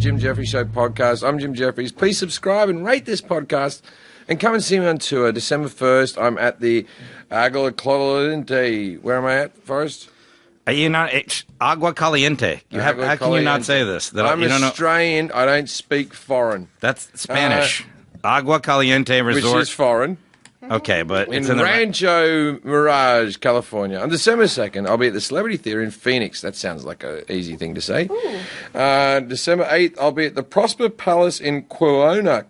Jim Jefferies Show podcast. I'm Jim Jefferies. Please subscribe and rate this podcast. And come and see me on tour. December 1st, I'm at the Agua Caliente. Where am I at, Forrest? Are you not Agua Caliente? How can you not say this? I'm Australian. I don't speak foreign. That's Spanish. Agua Caliente Resort. Which is foreign. Okay, but it's in Rancho Mirage, California. On December 2nd, I'll be at the Celebrity Theater in Phoenix. That sounds like an easy thing to say. December 8th, I'll be at the Prosper Palace in Kelowna.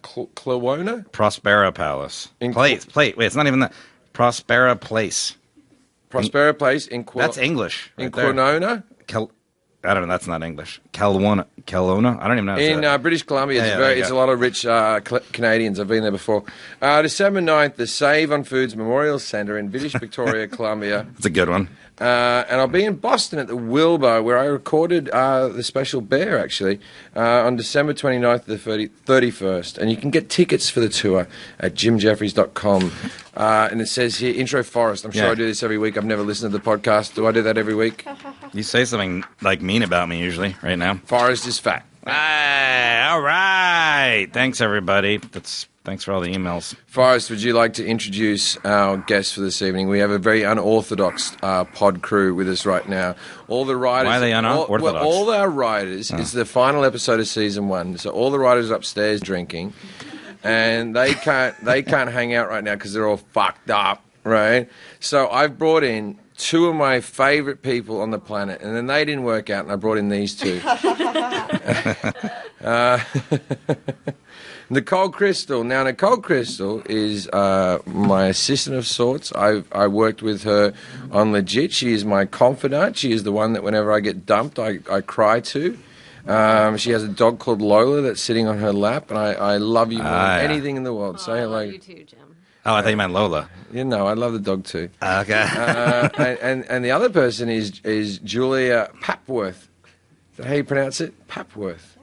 Prospera Palace. Wait, it's not even that. Prospera Place. Prospera Place in Kelowna. That's English. In Kelowna? I don't know. That's not English. Kelowna. I don't even know. In British Columbia, it's a lot of rich Canadians. I've been there before. December 9th, the Save on Foods Memorial Centre in British Victoria, Columbia. That's a good one. And I'll be in Boston at the Wilbur, where I recorded the special Bear, actually, on December 29th to the 31st. And you can get tickets for the tour at jimjeffries.com. And it says here, Intro Forrest. I'm sure I do this every week. I've never listened to the podcast. Do I do that every week? You say something like mean about me usually right now. Forrest is fat. All right. Thanks, everybody. Thanks for all the emails. Forrest, would you like to introduce our guest for this evening? We have a very unorthodox pod crew with us right now. All the writers. Why are they unorthodox? All our writers. It's the final episode of season 1, so all the writers are upstairs drinking, and they can't hang out right now because they're all fucked up, right? So I've brought in 2 of my favorite people on the planet, and then they didn't work out, and I brought in these 2. Nicole Kristal. Now, Nicole Kristal is my assistant of sorts. I worked with her on Legit. She is my confidant. She is the one that whenever I get dumped, I cry to. She has a dog called Lola that's sitting on her lap, and I love you more than anything in the world. Say hello. I love you too, Jim. Oh, I thought you meant Lola. You know, I love the dog too. Okay. And the other person is Julia Papworth. Is that how you pronounce it? Papworth.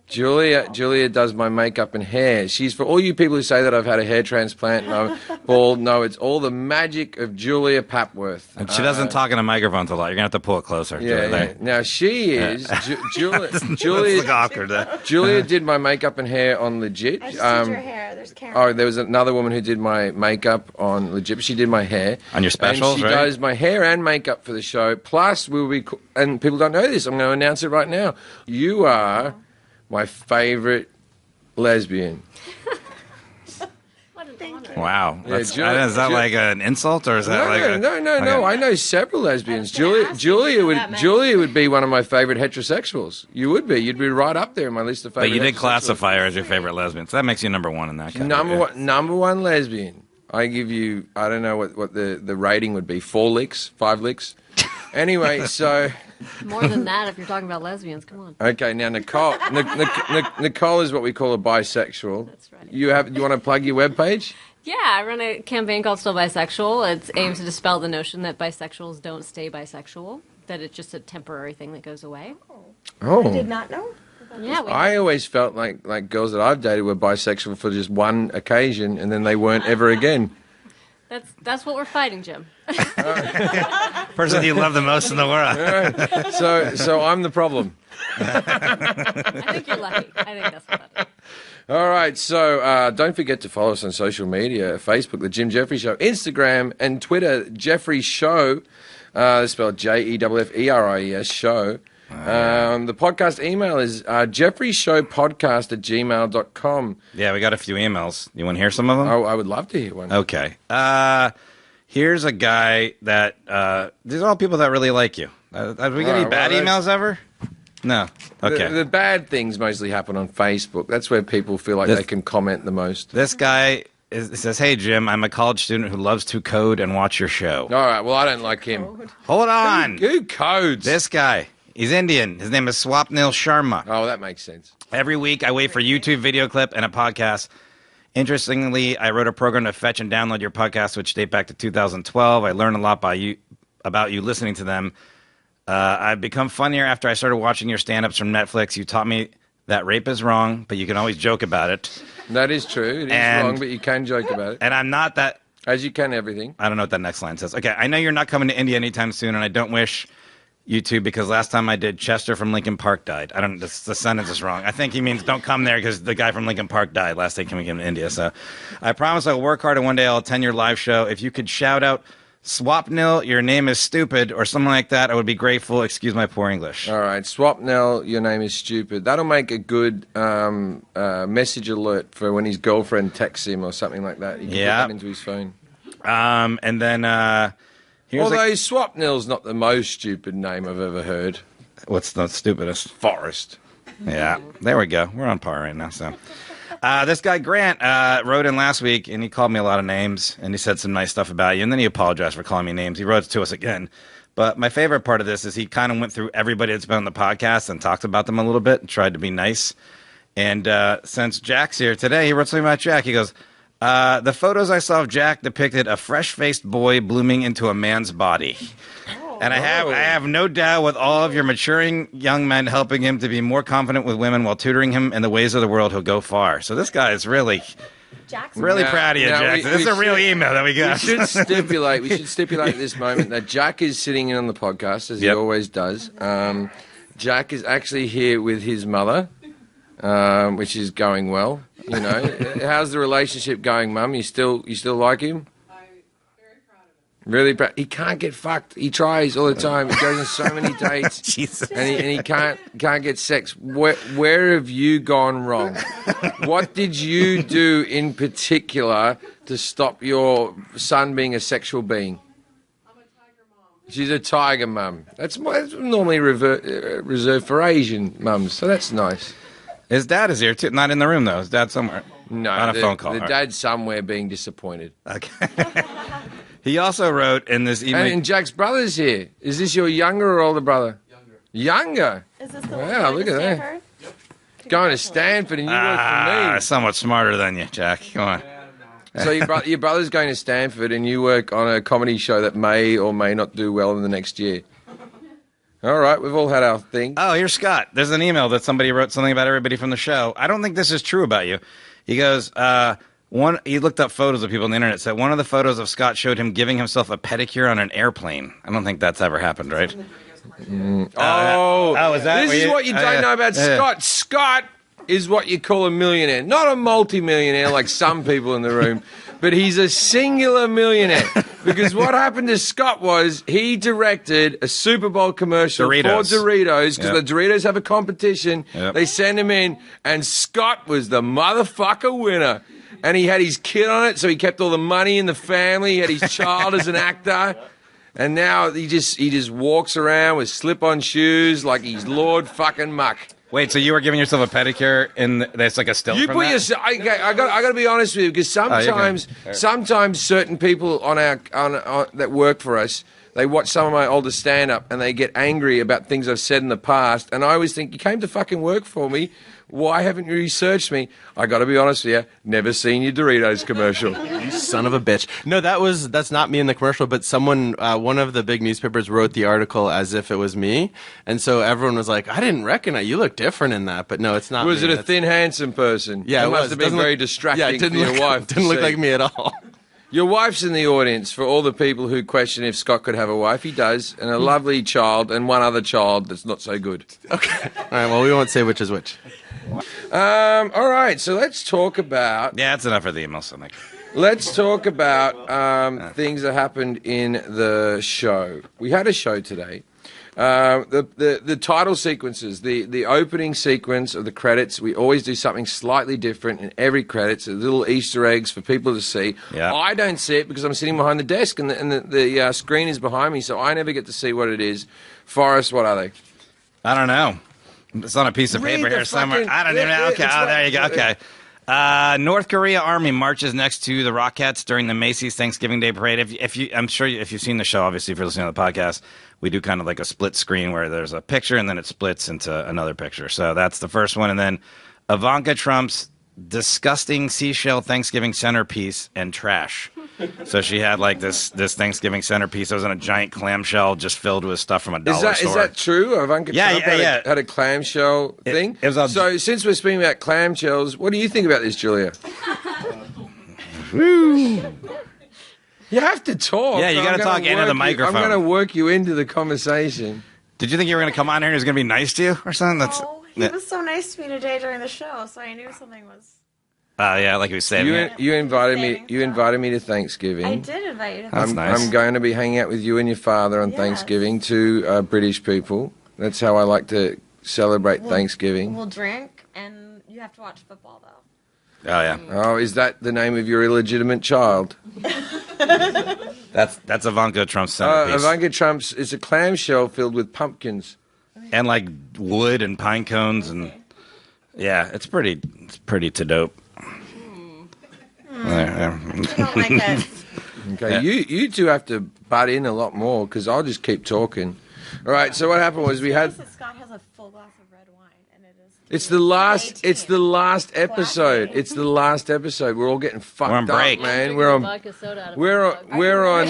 Julia does my makeup and hair. She's, for all you people who say that I've had a hair transplant and I'm bald, no, it's all the magic of Julia Papworth. And she doesn't talk in a microphone a lot. You're going to have to pull it closer. Yeah. Now, she is... Julia Julia did my makeup and hair on Legit. I just did your hair. There's Karen. There was another woman who did my makeup on Legit. She did my hair. On your specials, and she does my hair and makeup for the show. Plus, we'll be... And people don't know this. I'm going to announce it right now. You are... my favorite lesbian. What an honor. Wow. Is that like an insult, or is that No. I know several lesbians. Julia would be one of my favorite heterosexuals. You would be. You'd be right up there in my list of favorite. But you did classify her as your favorite lesbian, so that makes you number 1 in that category. Number one lesbian. I give you, I don't know what the rating would be, 4 licks, 5 licks. Anyway, so... More than that if you're talking about lesbians. Come on. Okay, now Nicole Nicole is what we call a bisexual. That's right. You want to plug your webpage? Yeah, I run a campaign called Still Bisexual. It aims to dispel the notion that bisexuals don't stay bisexual, that it's just a temporary thing that goes away. Oh. I did not know. Yeah, I always felt like girls that I've dated were bisexual for just one occasion and then they weren't ever again. That's what we're fighting, Jim. Person you love the most in the world. Right. So I'm the problem. I think you're lucky. I think that's what that is. All right, so don't forget to follow us on social media, Facebook, The Jim Jefferies Show, Instagram and Twitter, Jefferies Show, spelled Jeffreys Show. The podcast email is jeffreyshowpodcast@gmail.com. Yeah, we got a few emails. You want to hear some of them? Oh, I would love to hear one. Okay. Here's a guy that... these are all people that really like you. Have we got any bad emails ever? No. Okay. The bad things mostly happen on Facebook. That's where people feel like they can comment the most. This guy says, "Hey, Jim, I'm a college student who loves to code and watch your show." All right, well, I don't like him. Hold on. Who codes? This guy. He's Indian. His name is Swapnil Sharma. Oh, that makes sense. Every week, I wait for a YouTube video clip and a podcast. Interestingly, I wrote a program to fetch and download your podcasts, which date back to 2012. I learned a lot about you listening to them. I've become funnier after I started watching your stand-ups from Netflix. You taught me that rape is wrong, but you can always joke about it. That is true. It is wrong, but you can joke about it. And I'm not that... As you can everything. I don't know what that next line says. Okay, I know you're not coming to India anytime soon, and I don't wish YouTube because last time I did, Chester from Lincoln Park died. I don't. The sentence is wrong. I think he means don't come there because the guy from Lincoln Park died last day coming in India. So I promise I'll work hard and one day I'll attend your live show. If you could shout out Swapnil, your name is stupid, or something like that, I would be grateful. Excuse my poor English. All right, Swapnil, your name is stupid. That'll make a good message alert for when his girlfriend texts him or something like that. He can put that into his phone. And then although Swapnil's not the most stupid name I've ever heard. What's the stupidest? Forrest. Yeah, there we go. We're on par right now. So, this guy Grant wrote in last week, and he called me a lot of names, and he said some nice stuff about you, and then he apologized for calling me names. He wrote to us again. But my favorite part of this is he kind of went through everybody that's been on the podcast and talked about them a little bit and tried to be nice. And since Jack's here today, he wrote something about Jack. He goes, the photos I saw of Jack depicted a fresh-faced boy blooming into a man's body. And I have no doubt with all of your maturing young men helping him to be more confident with women while tutoring him in the ways of the world, he'll go far. So this guy is really proud of you, Jackson. This is a real email that we got. We should stipulate at this moment that Jack is sitting in on the podcast, as he always does. Jack is actually here with his mother, which is going well. You know, how's the relationship going, Mum? You still like him? Really proud. He can't get fucked. He tries all the time. He goes on so many dates, Jesus. and he can't get sex. Where have you gone wrong? What did you do in particular to stop your son being a sexual being? I'm a tiger mom. She's a tiger mum. That's normally reserved for Asian mums, so that's nice. His dad is here too. Not in the room though. His dad's somewhere. No, on a phone call. The dad's somewhere being disappointed. Okay. He also wrote in this email. And Jack's brother's here. Is this your younger or older brother? Younger. Is this the Wow, one look at that. Yep. Going to Stanford and you work for me. Somewhat smarter than you, Jack. Come on. So your brother's going to Stanford and you work on a comedy show that may or may not do well in the next year. All right, we've all had our thing. Oh, here's Scott. There's an email that somebody wrote something about everybody from the show. I don't think this is true about you. He goes, he looked up photos of people on the internet. Said one of the photos of Scott showed him giving himself a pedicure on an airplane. I don't think that's ever happened, right? Is is that? This is what you don't know about Scott. Scott is what you call a millionaire. Not a multi-millionaire like some people in the room, but he's a singular millionaire. Because what happened to Scott was he directed a Super Bowl commercial for Doritos, because the Doritos have a competition. Yep. They send him in, and Scott was the motherfucker winner. And he had his kid on it, so he kept all the money in the family. He had his child as an actor. And now he just walks around with slip-on shoes like he's Lord fucking Muck. Wait, so you were giving yourself a pedicure that's like a still You from put that? yourself. I got to be honest with you, because sometimes certain people on that work for us, they watch some of my older stand-up and they get angry about things I've said in the past. And I always think, you came to fucking work for me. Why haven't you researched me? I got to be honest with you, never seen your Doritos commercial. You son of a bitch. No, that's not me in the commercial, but someone, one of the big newspapers wrote the article as if it was me. And so everyone was like, I didn't recognize, you look different in that. But no, it's not Was me. it a thin, handsome person? Yeah, it it must was. have been very distracting for your wife. Didn't look like me at all. Your wife's in the audience for all the people who question if Scott could have a wife. He does, and a lovely child, and one other child that's not so good. Okay. All right, well, we won't say which is which. All right, so let's talk about... Yeah, that's enough for the email, something. Let's talk about things that happened in the show. We had a show today. The title sequences, the opening sequence of the credits, we always do something slightly different in every credits, little Easter eggs for people to see. Yeah. I don't see it because I'm sitting behind the desk and the screen is behind me, so I never get to see what it is. Forrest, what are they? I don't know. It's on a piece of Read paper the here somewhere. fucking- I don't even know. Okay, it's there you go. like- Okay. North Korea Army marches next to the Rockettes during the Macy's Thanksgiving Day Parade. I'm sure if you've seen the show, obviously, if you're listening to the podcast, we do kind of like a split screen where there's a picture and then it splits into another picture. So that's the first one. And then Ivanka Trump's disgusting seashell Thanksgiving centerpiece and trash. So she had like this Thanksgiving centerpiece that was in a giant clamshell just filled with stuff from a dollar store. Is that true? Ivanka Trump had a clamshell thing? It was all so since we're speaking about clamshells, what do you think about this, Julia? You have to talk. Yeah, you gotta talk into the microphone. I'm going to work you into the conversation. Did you think you were going to come on here and he was going to be nice to you or something? Oh, he was so nice to me today during the show, so I knew something was. Yeah, like he was saying. You invited me. You invited me to Thanksgiving. I did invite you to That's Thanksgiving. nice. I'm going to be hanging out with you and your father on Yes. Thanksgiving. Two British people. That's how I like to celebrate Thanksgiving. We'll drink, and you have to watch football, though. Oh, yeah. Oh, is that the name of your illegitimate child? That's Ivanka Trump's centerpiece. Ivanka Trump's. It's a clamshell filled with pumpkins. And like wood and pine cones and yeah, it's pretty to dope. I don't like it. Okay, Yeah. you two have to butt in a lot more because I'll just keep talking. All right. So what happened was we had. Scott has a full glass of red wine, and it is. It's the last. It's the last episode. Classic. It's the last episode. We're all getting fucked We're on break. up, man. Drinking We're on. vodka soda out of We're a on. mug. We're on.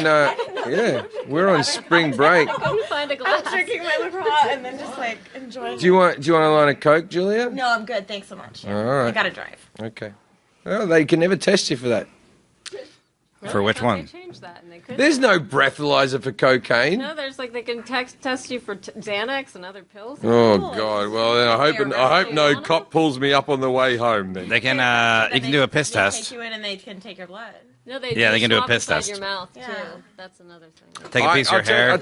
Yeah, we're on spring break. Can you find a I'm glass? drinking my LaCroix and then just like enjoying. Do you want a line of Coke, Julia? No, I'm good. Thanks so much. All right. I gotta drive. Okay. Well, they can never test you for that. For which I thought one? They changed that, and they couldn't. There's no breathalyzer for cocaine. No, there's like they can test you for Xanax and other pills. Oh God! Well, then I hope no cop pulls me up on the way home. Then They can you can do a piss They test. take you in and they can take your blood. No, they Yeah, they can do a swab piss inside test. Your mouth Yeah. too. That's another thing. Take a piece of your hair. I'll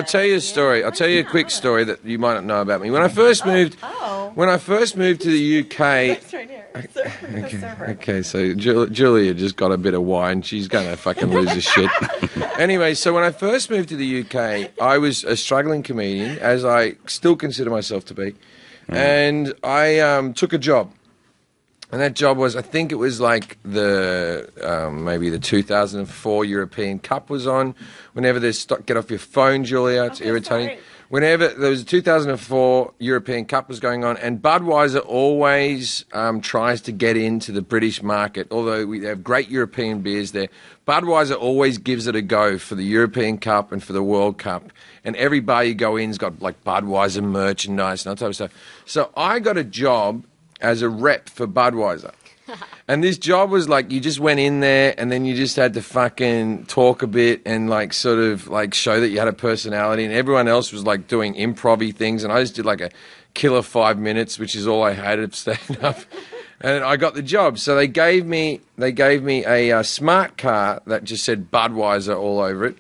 tell you a story. I'll tell you a quick story that you might not know about me. When I first moved to the UK. It's right here. Server. Okay, so Julia just got a bit of wine. She's going to fucking lose her shit. Anyway, so when I first moved to the UK, I was a struggling comedian, as I still consider myself to be, and I took a job. And that job was, I think it was like maybe the 2004 European Cup was on. Whenever there's, get off your phone, Julia, it's irritating. sorry. Whenever there was a 2004 European Cup was going on, and Budweiser always tries to get into the British market, although we have great European beers there. Budweiser always gives it a go for the European Cup and for the World Cup. And every bar you go in's got like Budweiser merchandise and that type of stuff. So I got a job as a rep for Budweiser. And this job was like you just went in there and then you just had to fucking talk a bit and like sort of like show that you had a personality, and everyone else was like doing improv-y things, and I just did like a killer 5 minutes, which is all I had of stand up. And I got the job. So they gave me a smart car that just said Budweiser all over it.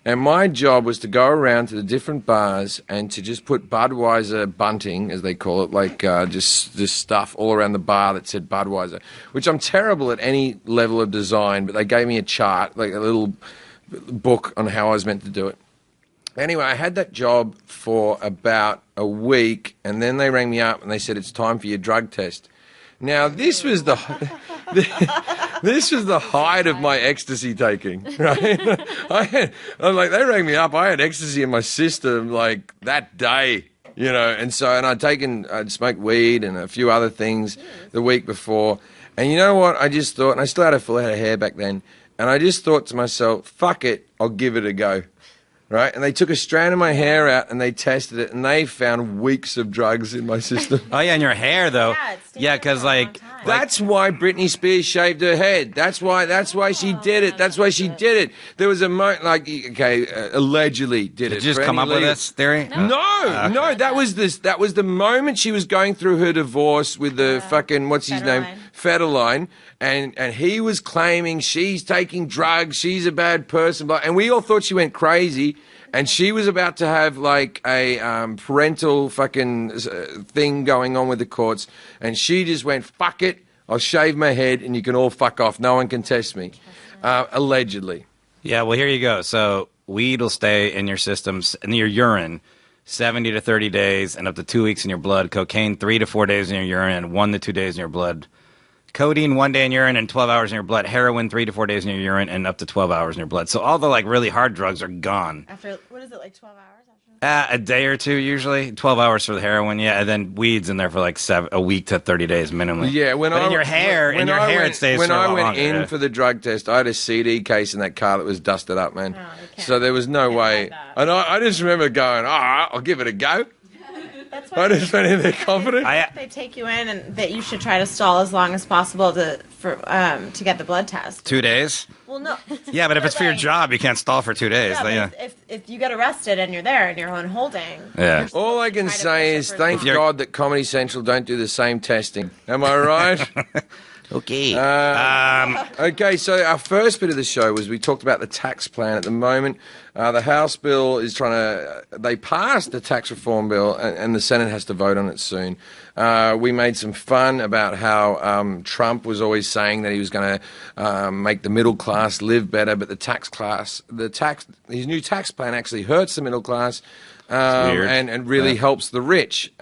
And my job was to go around to the different bars and to just put Budweiser bunting, as they call it, like just stuff all around the bar that said Budweiser, which I'm terrible at any level of design, but they gave me a chart, like a little book on how I was meant to do it. Anyway, I had that job for about a week, and then they rang me up and they said, it's time for your drug test. Now, this was the height of my ecstasy taking, right? I'm like, they rang me up. I had ecstasy in my system like that day, you know. And I'd smoked weed and a few other things the week before. And you know what? I just thought, and I still had a full head of hair back then. And I just thought to myself, fuck it, I'll give it a go. Right? And they took a strand of my hair out and they tested it and they found weeks of drugs in my system. Oh yeah, and your hair though. Yeah, it stays Yeah, there because for a long like time. That's why Britney Spears shaved her head. That's why she did it. That's why she did it. There was a allegedly did it. did you just For come any up with legal- this theory? No, that was the moment she was going through her divorce with the fucking what's his name, Federline, and he was claiming she's taking drugs, she's a bad person, and we all thought she went crazy. And she was about to have like a parental fucking thing going on with the courts, and she just went, "Fuck it, I'll shave my head, and you can all fuck off. No one can test me." Allegedly. Yeah, well, here you go. So weed will stay in your systems, in your urine, 70 to 30 days and up to 2 weeks in your blood. Cocaine, 3 to 4 days in your urine and 1 to 2 days in your blood. Codeine, 1 day in urine and 12 hours in your blood. Heroin, 3 to 4 days in your urine and up to 12 hours in your blood. So all the like really hard drugs are gone. After, what is it, like 12 hours? A day or two usually. 12 hours for the heroin, yeah. And then weed's in there for like a week to 30 days minimally. Yeah, but in your hair, it stays when for a I lot went longer, in yeah. for the drug test, I had a CD case in that car that was dusted up, man. Oh, you can't- So there was no way. that. And I just remember going, all right, I'll give it a go. That's I just find they're confident. They take you in, and that you should try to stall as long as possible to get the blood test. 2 days? Well, no. Yeah, but if it's for your job, you can't stall for 2 days. Yeah, but if you get arrested and you're there and you're on holding. Yeah. All I can say is thank God that Comedy Central don't do the same testing. Am I right? Okay. Okay, so our first bit of the show was we talked about the tax plan. At the moment, the House bill is they passed the tax reform bill, and the Senate has to vote on it soon. We made some fun about how Trump was always saying that he was going to make the middle class live better, but his new tax plan actually hurts the middle class and really helps the rich.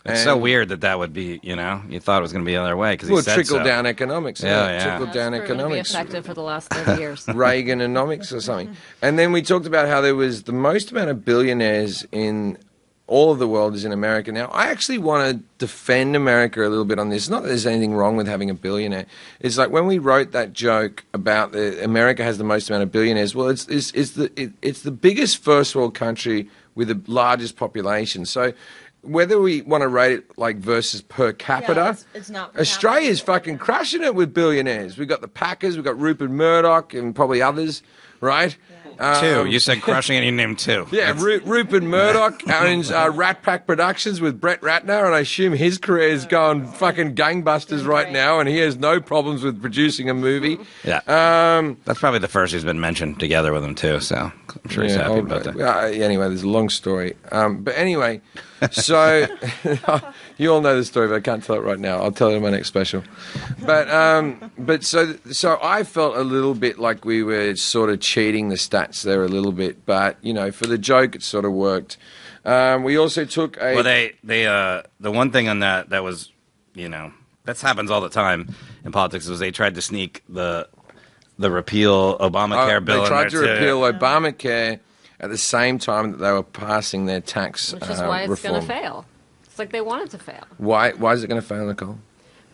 It's so weird that would be, you thought it was going to be the other way because he said trickle-down economics. Yeah. Trickle-down economics. Be effective for the last 30 years. Reaganomics or something. And then we talked about how there was the most amount of billionaires in all of the world is in America now. I actually want to defend America a little bit on this. Not that there's anything wrong with having a billionaire. It's like when we wrote that joke about America has the most amount of billionaires. Well, it's the biggest first world country with the largest population. So whether we want to rate it like versus per capita, it's not. Australia's fucking crushing it with billionaires. We've got the Packers, we've got Rupert Murdoch, and probably others, right? Two. You said crushing it, you named two. Yeah, Rupert Murdoch owns Rat Pack Productions with Brett Ratner, and I assume his career is going fucking gangbusters right now, and he has no problems with producing a movie. Yeah. That's probably the first he's been mentioned together with him, too, so I'm sure he's happy about that. Anyway, there's a long story. But anyway, so you all know the story, but I can't tell it right now. I'll tell it in my next special. But so I felt a little bit like we were sort of cheating the stats there a little bit, but for the joke, it sort of worked. We also took a. Well, the one thing on that was, that happens all the time in politics was they tried to sneak the repeal Obamacare bill. They tried in to repeal Obamacare at the same time that they were passing their tax Which is why it's reform. going to fail. It's like they want it to fail. Why is it going to fail, Nicole?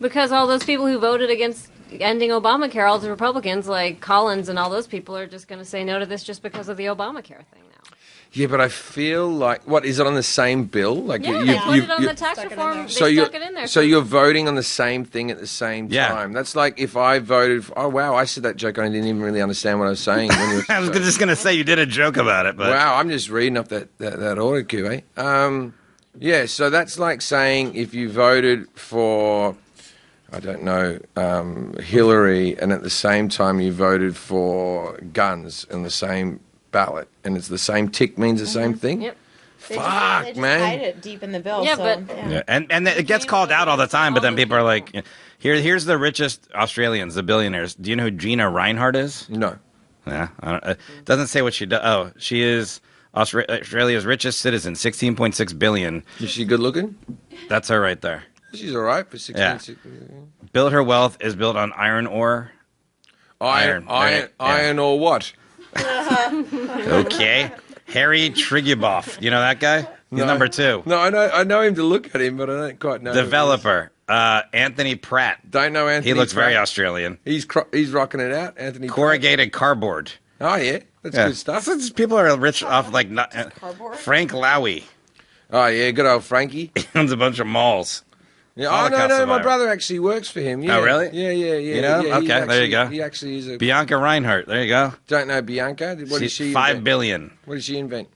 Because all those people who voted against ending Obamacare, all the Republicans like Collins and all those people are just going to say no to this just because of the Obamacare thing now. Yeah, but I feel like what is it on the same bill? Like Yeah, they put it on the tax reform. They stuck it in there. So you're voting on the same thing at the same Yeah. time. That's like if I voted. Oh wow, I said that joke. I didn't even really understand what I was saying. When you were I was just going to say you did a joke about it, but wow, I'm just reading off that order queue, eh? Yeah, so that's like saying if you voted for, I don't know, Hillary, and at the same time you voted for guns in the same ballot, and it's the same tick means the same thing? Yep. They Fuck, just man. hide it deep in the bill. Yeah, so, but- yeah. And it gets called out all the time, but then people are like, here's the richest Australians, the billionaires. Do you know who Gina Reinhardt is? No. Yeah, it doesn't say what she does. Oh, she is Australia's richest citizen, 16.6 billion. Is she good looking? That's her right there. She's all right for 16. Her wealth is built on iron ore. Iron Yeah. or what? Okay. Harry Triguboff. You know that guy? He's number 2. No, I know him to look at him, but I don't quite know. who he is. Developer. Anthony Pratt. Don't know Anthony. He looks very Pratt. Australian. He's rocking it out, Anthony. Corrugated cardboard. Pratt. Oh yeah, that's Yeah. good stuff. People are rich off like Cardboard? Frank Lowy. Oh yeah, good old Frankie. He owns a bunch of malls. Yeah. Oh Holocaust no, my survivor. brother actually works for him. Yeah. Oh, really? Yeah. You know? Yeah, Okay, there you go. He actually is a. Bianca Reinhardt. There you go. Don't know Bianca. What did She's she? 5 invent? billion. What did she invent?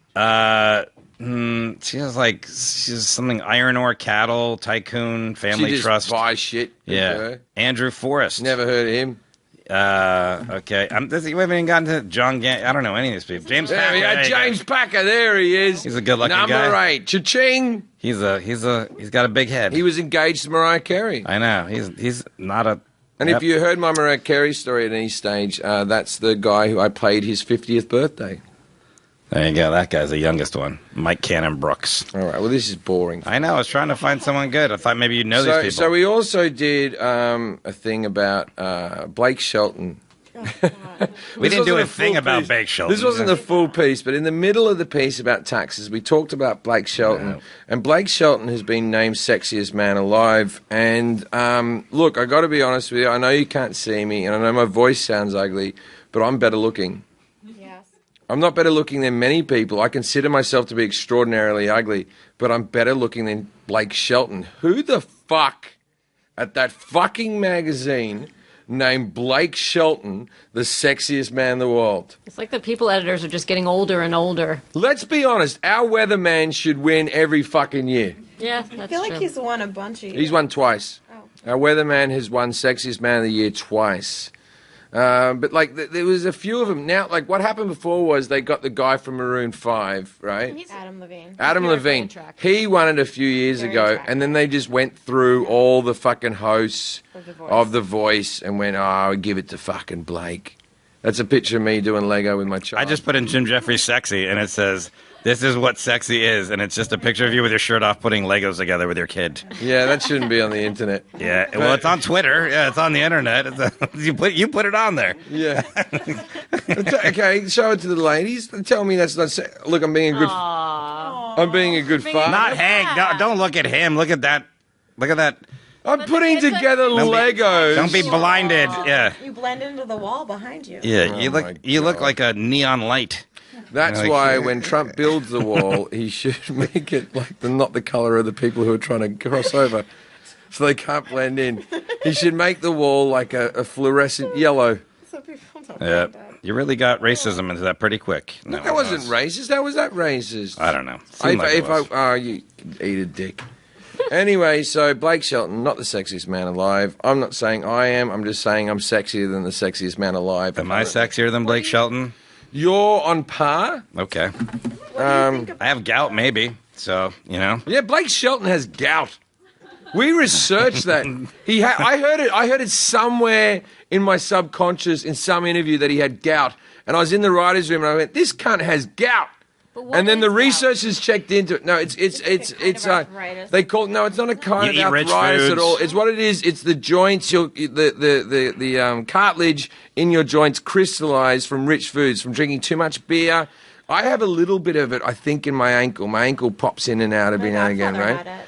She's something iron ore cattle tycoon family She just trust. buys shit. Good for Yeah, her. Andrew Forrest. Never heard of him. Okay. We haven't even gotten to John Gant. I don't know any of these people. James There Packer. we there go. you go. James Packer. There he is. He's a good-looking Number guy. 8. Cha-ching. He's got a big head. He was engaged to Mariah Carey. I know. He's not a. And Yep. if you heard my Mariah Carey story at any stage, that's the guy who I played his 50th birthday. There you go. That guy's the youngest one. Mike Cannon Brooks. All right. Well, this is boring. I know. I was trying to find someone good. I thought maybe you'd know these people. So we also did a thing about Blake Shelton. We didn't do wasn't a thing full about piece. Blake Shelton. This wasn't the full piece, but in the middle of the piece about taxes, we talked about Blake Shelton. Yeah. And Blake Shelton has been named sexiest man alive. And look, I got to be honest with you. I know you can't see me, and I know my voice sounds ugly, but I'm better looking. Yes. I'm not better looking than many people. I consider myself to be extraordinarily ugly, but I'm better looking than Blake Shelton. Who the fuck at that fucking magazine named Blake Shelton the sexiest man in the world? It's like the people editors are just getting older and older. Let's be honest. Our weatherman should win every fucking year. Yeah, that's I feel like true. he's won a bunch of years. He's won twice. Oh. Our weatherman has won sexiest man of the year twice. But like there was a few of them. Now, like what happened before was they got the guy from Maroon 5, right? Adam Levine. Adam Very Levine. attractive. He won it a few years Very ago, attractive. and then they just went through all the fucking hosts Of The Voice. of The Voice and went, "Oh, give it to fucking Blake." That's a picture of me doing Lego with my child. I just put in Jim Jefferies sexy, and it says, "This is what sexy is," and it's just a picture of you with your shirt off putting Legos together with your kid. Yeah, that shouldn't be on the internet. Yeah, well, it's on Twitter. Yeah, it's on the internet. You put it on there. Yeah. Okay, show it to the ladies. Tell me that's not. Look, I'm being a good. I'm being a good father. Not Hank. No, don't look at him. Look at that. Look at that. I'm putting it's a- together Legos. Don't be blinded. Yeah, You blend into the wall behind you. yeah. Oh You my look God. like a neon light. That's Like- why when Trump builds the wall, he should make it like not the color of the people who are trying to cross over, so they can't blend in. He should make the wall like a fluorescent yellow. So people don't Yeah, mind that. you really got racism into that pretty quick. No, That wasn't racist. How was that racist? I don't know. Seemed like it was. You can eat a dick. Anyway, so Blake Shelton, not the sexiest man alive. I'm not saying I am. I'm just saying I'm sexier than the sexiest man alive. Am I sexier than Blake Shelton? You're on par. Okay. Um, I have gout, maybe. So Yeah, Blake Shelton has gout. We researched that. I heard it. I heard it somewhere in my subconscious in some interview that he had gout. And I was in the writers' room and I went, "This cunt has gout." But what And then is the gout? researchers checked into it. No, it's kind of arthritis. they call no, it's not a kind You eat of rich arthritis at foods. all. It's what it is. It's the joints. The cartilage in your joints crystallize from rich foods, from drinking too much beer. I have a little bit of it, I think, in my ankle. My ankle pops in and out every now and again, godfather right? had it.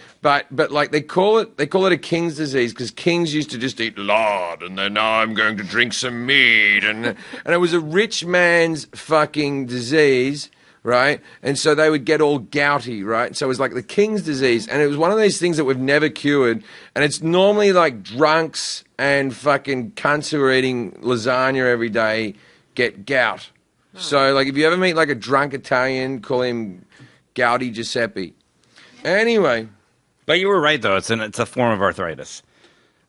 But like they call it a king's disease because kings used to just eat lard and then now I'm going to drink some mead and it was a rich man's fucking disease, right? And so they would get all gouty, right? So it was like the king's disease and it was one of these things that we've never cured and it's normally like drunks and fucking cunts who are eating lasagna every day get gout. So like if you ever meet like a drunk Italian, call him Gouty Giuseppe. Anyway. But you were right, though. It's a form of arthritis,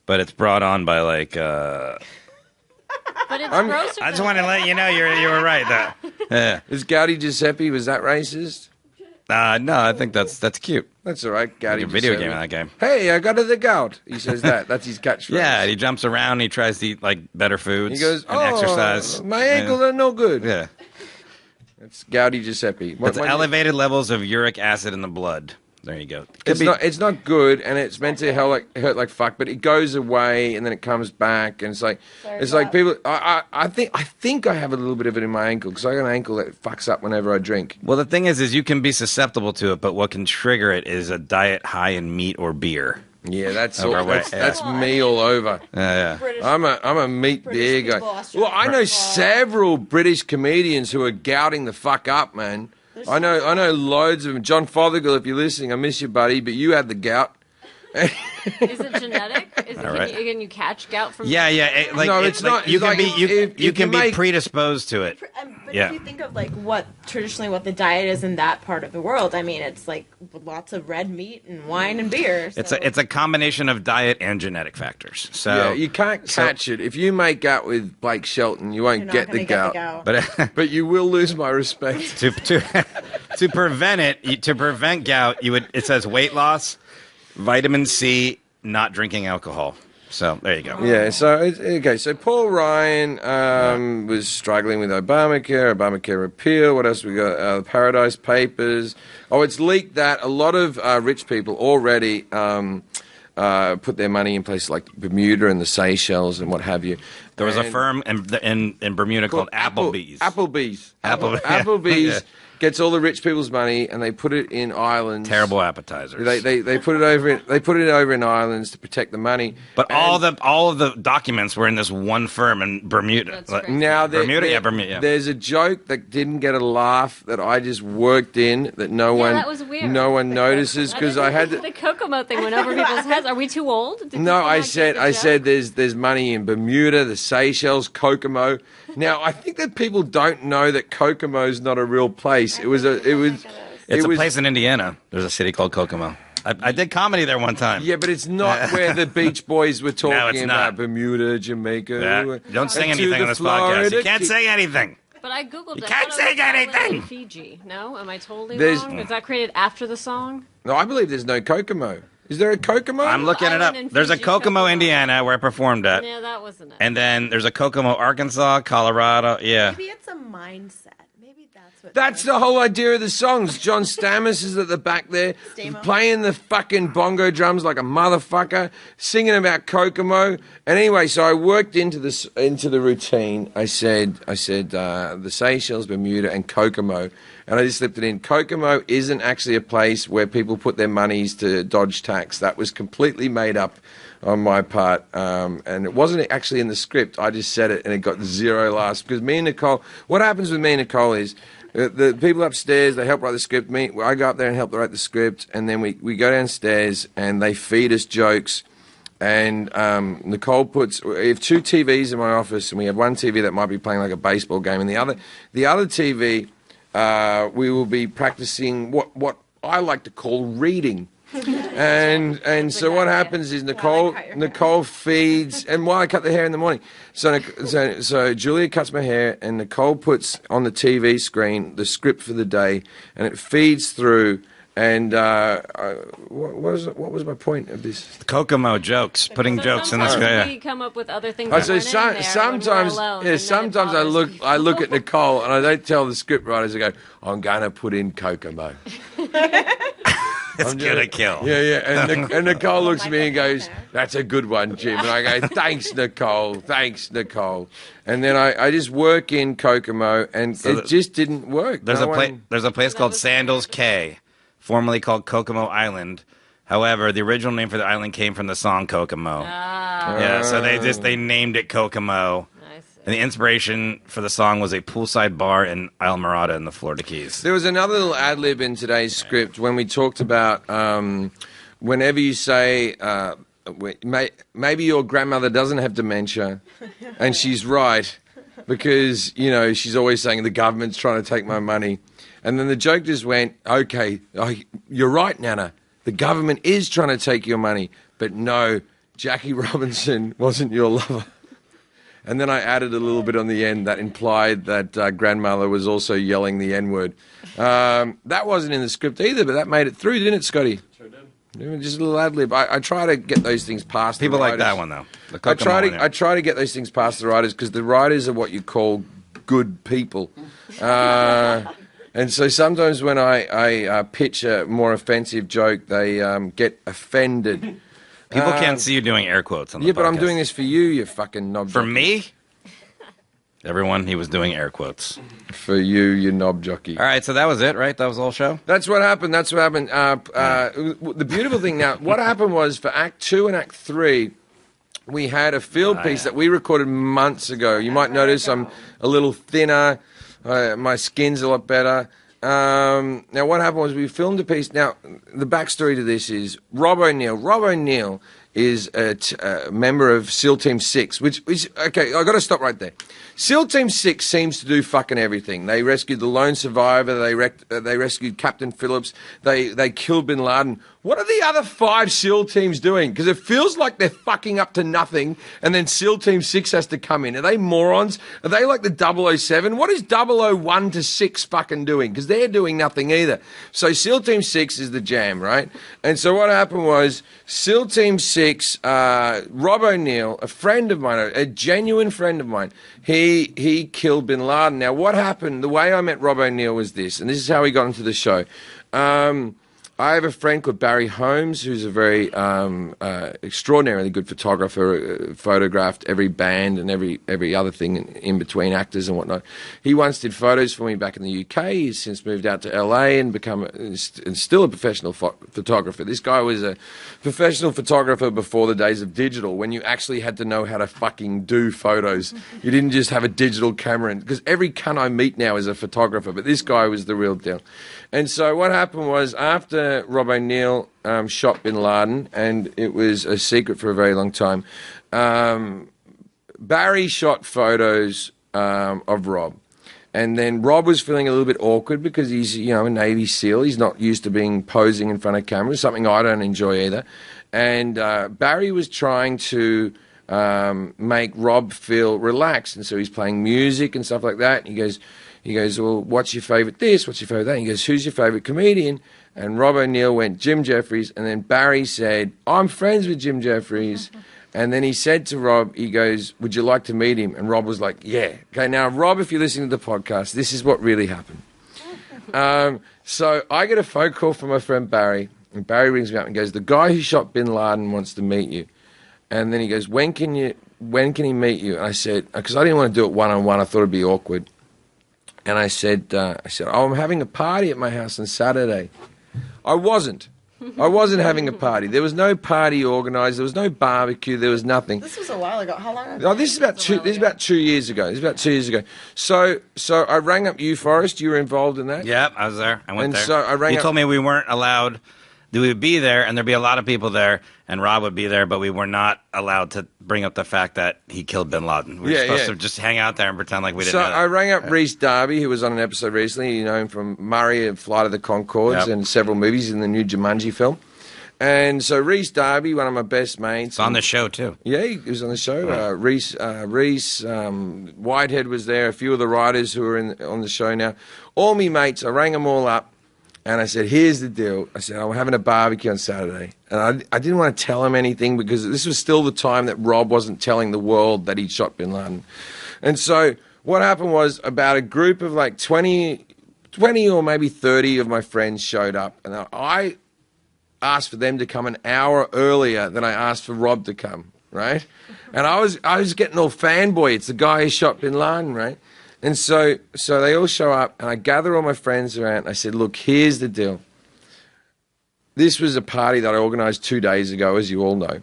but it's brought on by like. But it's grosser. I just than- want to let you know you were right. Though. Yeah. Is Gouty Giuseppe, was that racist? No, I think that's cute. That's all right, Gouty Like a video Giuseppe. game in that game. Hey, I got the gout. He says that. That's his catchphrase. Yeah, he jumps around. He tries to eat like better foods. He goes, and oh, exercise. my ankles are no good. Yeah, It's Gouty Giuseppe. it's elevated levels of uric acid in the blood. There you go. It's not good, and it's meant to hurt like fuck, but it goes away and then it comes back, and it's like people. I think I have a little bit of it in my ankle because I got an ankle that fucks up whenever I drink. Well, the thing is you can be susceptible to it, but what can trigger it is a diet high in meat or beer. Yeah, that's Overweight, that's yeah. me all over. Yeah. British, I'm a meat British beer guy. people, Australian Well, I know people. several British comedians who are gouting the fuck up, man. I know loads of them. John Fothergill, if you're listening, I miss you, buddy, but you had the gout. Is it genetic? Is it, All right. can you catch gout from? Yeah. No, it's not. You It's can like be if you can you be make- predisposed to it. But Yeah. if you think of like what the diet is in that part of the world, I mean, it's like lots of red meat and wine and beer. So. It's a combination of diet and genetic factors. So Yeah, you can't catch it. If you make gout with Blake Shelton, you won't You're not get gonna the get gout. but But you will lose my respect. to prevent gout, it says weight loss, vitamin C, not drinking alcohol. So there you go. Yeah, so Paul Ryan was struggling with Obamacare repeal. What else we got? The Paradise Papers. Oh, it's leaked that a lot of rich people already put their money in places like Bermuda and the Seychelles and what have you. There was a And- firm in Bermuda called Applebee's. Applebee's. Apple- Applebee's Yeah. gets all the rich people's money and they put it in islands. Terrible appetizers. They put it over in islands to protect the money. But And all of the documents were in this one firm in Bermuda. That's Like, crazy. now Bermuda, yeah, Bermuda. Yeah. There's a joke that didn't get a laugh that I just worked in that no one that was weird. no one notices because I had to. The Kokomo thing went over people's heads. Are we too old? Did No, people I not said get the joke? there's money in Bermuda, the Seychelles, Kokomo. Now I think that people don't know that Kokomo's not a real place. It was It's a place in Indiana. There's a city called Kokomo. I did comedy there one time. Yeah, but it's not where the Beach Boys were talking it's about not. Bermuda, Jamaica. Yeah. Don't sing and to anything the on this podcast. You Florida can't Key. say anything. But I googled it. can't I thought say it was island anything. in Fiji. No, am I totally There's- wrong? Is that created after the song? No, I believe there's no Kokomo. Is there a Kokomo? I'm looking it up. Island in There's a Fiji, Kokomo, Kokomo. Indiana, where I performed at. Yeah, that wasn't it. And then there's a Kokomo, Arkansas, Colorado. Yeah. Maybe it's a mindset. Maybe that's what. That's the whole idea of the songs. John Stamos is at the back there, Stamos. playing the fucking bongo drums like a motherfucker, singing about Kokomo. And anyway, so I worked into the routine. I said the Seychelles, Bermuda, and Kokomo, and I just slipped it in. Kokomo isn't actually a place where people put their monies to dodge tax. That was completely made up on my part, and it wasn't actually in the script. I just said it, and it got 0 laughs because me and Nicole. What happens with me and Nicole is the people upstairs, they help write the script. I go up there and help write the script, and then we go downstairs and they feed us jokes. And Nicole we have 2 TVs in my office, and we have one TV that might be playing like a baseball game, and the other TV we will be practicing what I like to call reading. And so what happens is Nicole feeds, and while I cut the hair in the morning, so Julia cuts my hair, and Nicole puts on the TV screen the script for the day, and it feeds through. And what was my point of this? Kokomo jokes, putting jokes in the Sometimes script. we come up with other things. I that say weren't in there when we're sometimes, alone, yeah, and then it sometimes I bothers look people. at Nicole and I don't tell the script writers. I go, I'm going to put in Kokomo. It's gonna kill. Yeah. And Nicole looks at me and goes, "That's a good one, Jim." And I go, "Thanks, Nicole. Thanks, Nicole." And then I just work in Kokomo, and it just didn't work. There's No a one- place called Sandals Cay, formerly called Kokomo Island. However, the original name for the island came from the song Kokomo. Yeah, so they named it Kokomo. I see. And the inspiration for the song was a poolside bar in Islamorada in the Florida Keys. There was another little ad lib in today's script when we talked about whenever you say maybe your grandmother doesn't have dementia, and she's right because she's always saying the government's trying to take my money, and then the joke just went, okay, you're right, Nana. The government is trying to take your money, but no, Jackie Robinson wasn't your lover. And then I added a little bit on the end that implied that grandmother was also yelling the N-word. That wasn't in the script either, but that made it through, didn't it, Scotty? Sure did. Just a little ad-lib. I try to get those things past People the like writers. that one, though. The I Kokomo one, yeah. try to get those things past the writers because the writers are what you call good people. And so sometimes when I pitch a more offensive joke, they get offended. People can't see you doing air quotes on the Yeah, but I'm podcast. doing this for you fucking knob For jockey. me? Everyone, he was doing air quotes. For you knob jockey. All right, so that was it, right? That was the whole show? That's what happened. The beautiful thing now, what happened was for Act 2 and Act 3, we had a field piece that we recorded months ago. You might notice I'm a little thinner. My skin's a lot better. Now, what happened was we filmed a piece. Now, the backstory to this is Rob O'Neill. Rob O'Neill is a member of SEAL Team 6, which is, okay, I got to stop right there. SEAL Team 6 seems to do fucking everything. They rescued the lone survivor. They rescued Captain Phillips. They killed Bin Laden. What are the other 5 SEAL teams doing? Because it feels like they're fucking up to nothing, and then SEAL Team 6 has to come in. Are they morons? Are they like the 007? What is 001 to 6 fucking doing? Because they're doing nothing either. So SEAL Team 6 is the jam, right? And so what happened was SEAL Team 6, Rob O'Neill, a friend of mine, a genuine friend of mine, he killed Bin Laden. Now, what happened, the way I met Rob O'Neill was this, and this is how he got into the show. I have a friend called Barry Holmes, who's a very extraordinarily good photographer, photographed every band and every other thing in between, actors and whatnot. He once did photos for me back in the UK. He's since moved out to LA and and still a professional photographer. This guy was a professional photographer before the days of digital, when you actually had to know how to fucking do photos. You didn't just have a digital camera, because every cunt I meet now is a photographer, but this guy was the real deal. And so what happened was, after Rob O'Neill shot bin Laden, and it was a secret for a very long time, Barry shot photos of Rob. And then Rob was feeling a little bit awkward because he's, a Navy SEAL. He's not used to being posing in front of cameras, something I don't enjoy either. And Barry was trying to make Rob feel relaxed. And so he's playing music and stuff like that. And he goes, well, what's your favourite this? What's your favourite that? And he goes, who's your favourite comedian? And Rob O'Neill went, Jim Jefferies. And then Barry said, I'm friends with Jim Jefferies. And then he said to Rob, he goes, would you like to meet him? And Rob was like, yeah. Okay, now, Rob, if you're listening to the podcast, this is what really happened. So I get a phone call from my friend Barry. And Barry rings me up and goes, the guy who shot bin Laden wants to meet you. And then he goes, when can he meet you? And I said, because I didn't want to do it one-on-one. I thought it'd be awkward. And I said, oh, I'm having a party at my house on Saturday. I wasn't having a party. There was no party organised. There was no barbecue. There was nothing. This was a while ago. How long ago? Oh, this is about 2 years ago. So I rang up you, Forrest. You were involved in that? Yeah, I was there. I went there. So I rang you up. told me we weren't allowed. We would be there, and there'd be a lot of people there, and Rob would be there, but we were not allowed to bring up the fact that he killed bin Laden. We were supposed to just hang out there and pretend like we didn't know that. So I rang up Rhys Darby, who was on an episode recently. You know him from Murray and Flight of the Conchords and several movies in the new Jumanji film. And so Rhys Darby, one of my best mates. It's on the show, too. Yeah, he was on the show. Rhys Whitehead was there, a few of the writers who are on the show now. All me mates, I rang them all up. And I said, here's the deal. I said, I'm having a barbecue on Saturday. And I didn't want to tell him anything because this was still the time that Rob wasn't telling the world that he'd shot bin Laden. And so what happened was, about a group of like 20 or maybe 30 of my friends showed up. And I asked for them to come an hour earlier than I asked for Rob to come, right? And I was getting all fanboy. It's the guy who shot bin Laden, right? And so they all show up, and I gather all my friends around, and I said, look, here's the deal. This was a party that I organised 2 days ago, as you all know.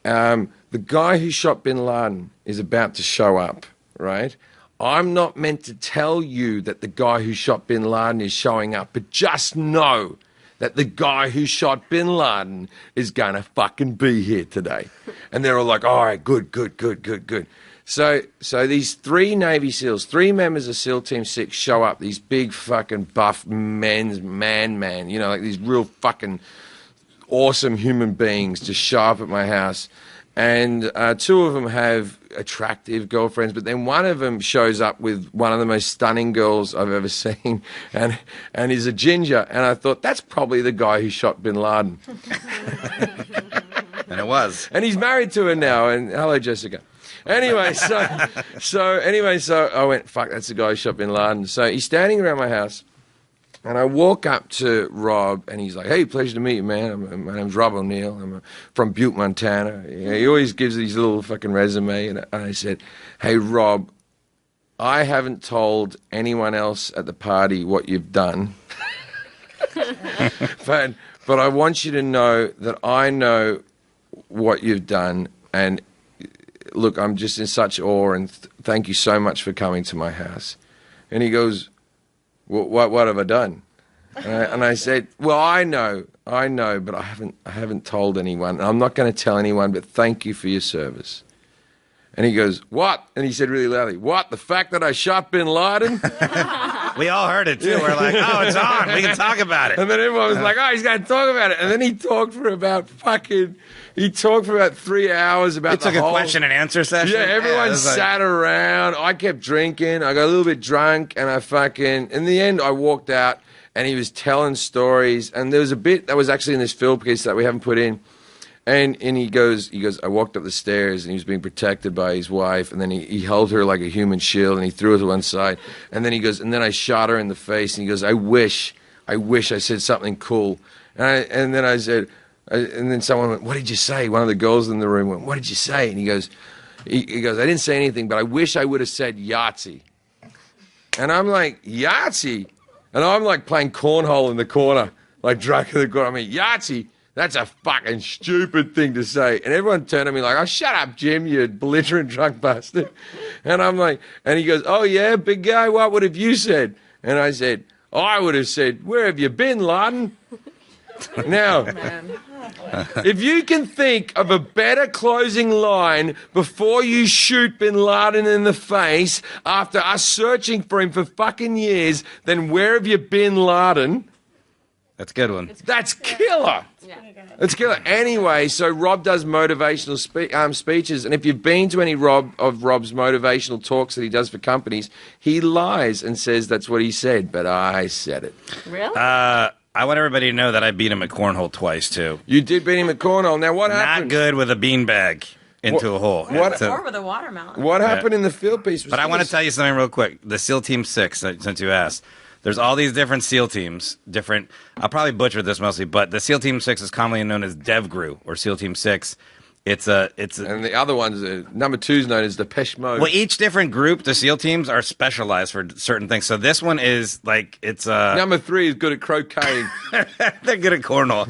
The guy who shot bin Laden is about to show up, right? I'm not meant to tell you that the guy who shot bin Laden is showing up, but just know that the guy who shot bin Laden is going to fucking be here today. And they're all like, all right, good. So these 3 Navy SEALs, 3 members of SEAL Team 6 show up, these big fucking buff man, like these real fucking awesome human beings just show up at my house. And 2 of them have attractive girlfriends, but then one of them shows up with one of the most stunning girls I've ever seen, and he's a ginger. And I thought, that's probably the guy who shot bin Laden. And it was. And he's married to her now, and hello, Jessica. Anyway, so I went, fuck, that's the guy who shot bin Laden. So he's standing around my house, and I walk up to Rob, and he's like, hey, pleasure to meet you, man. My name's Rob O'Neill. I'm from Butte, Montana. He always gives these little fucking resume. And I said, hey, Rob, I haven't told anyone else at the party what you've done. but I want you to know that I know what you've done, and look, I'm just in such awe, and thank you so much for coming to my house. And he goes, what have I done? And I said, well, I know, but I haven't told anyone. I'm not going to tell anyone, but thank you for your service. And he goes, what? And he said really loudly, what? The fact that I shot bin Laden? We all heard it, too. We're like, oh, it's on. We can talk about it. And then everyone was like, oh, he's going to talk about it. And then he talked for about 3 hours about it took a question and answer session. Yeah, everyone sat around. I kept drinking. I got a little bit drunk, and in the end, I walked out, and he was telling stories. And there was a bit that was actually in this film piece that we haven't put in. And he goes, I walked up the stairs, and he was being protected by his wife, and then he held her like a human shield, and he threw her to one side. And then he goes, and then I shot her in the face, and he goes, I wish I said something cool. And then I said, and then someone went, "What did you say?" One of the girls in the room went, "What did you say?" And he goes, "I didn't say anything, but I wish I would have said Yahtzee." And I'm like, Yahtzee? And I'm like playing cornhole in the corner, like drunk in the corner. I mean, Yahtzee? That's a fucking stupid thing to say. And everyone turned to me like, "Oh, shut up, Jim, you belligerent drunk bastard." And I'm like, and he goes, "Oh, yeah, big guy, what would have you said?" And I said, "I would have said, where have you been, Laden?" Now, if you can think of a better closing line before you shoot Bin Laden in the face after us searching for him for fucking years, then where have you been, Laden? That's a good one. That's killer. It's killer. Anyway, so Rob does motivational speeches, and if you've been to any of Rob's motivational talks that he does for companies, he lies and says that's what he said, but I said it. Really? I want everybody to know that I beat him at cornhole twice, too. You did beat him at cornhole. Now, what happened? Not good with a beanbag into a hole. Or with a watermelon. What happened in the field piece? But I want to tell you something real quick. The SEAL Team 6, since you asked, there's all these different SEAL teams, I'll probably butcher this mostly, but the SEAL Team 6 is commonly known as DevGru, or SEAL Team 6. It's a and the other ones, number 2 is known as Depeche Mode. Well, each different group, the SEAL teams, are specialized for certain things. So this one is like, it's number 3 is good at croquet. They're good at cornhole.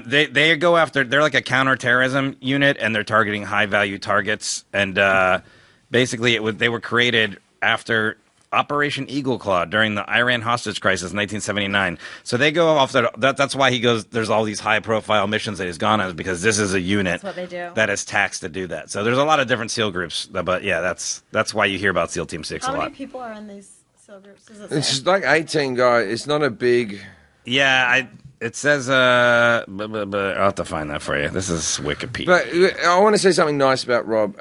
They go after, they're like a counterterrorism unit, and they're targeting high value targets. And basically, they were created after Operation Eagle Claw during the Iran hostage crisis in 1979. So they go off that's why he goes, there's all these high profile missions that he's gone on, because this is a unit That's what they do. that is taxed to do that. So there's a lot of different SEAL groups, but yeah, that's why you hear about SEAL Team 6 How a lot. many people are in these SEAL groups? Does it It's say? just like 18 guys. It's not a big... Yeah, it says, I'll have to find that for you. This is Wikipedia. But I want to say something nice about Rob.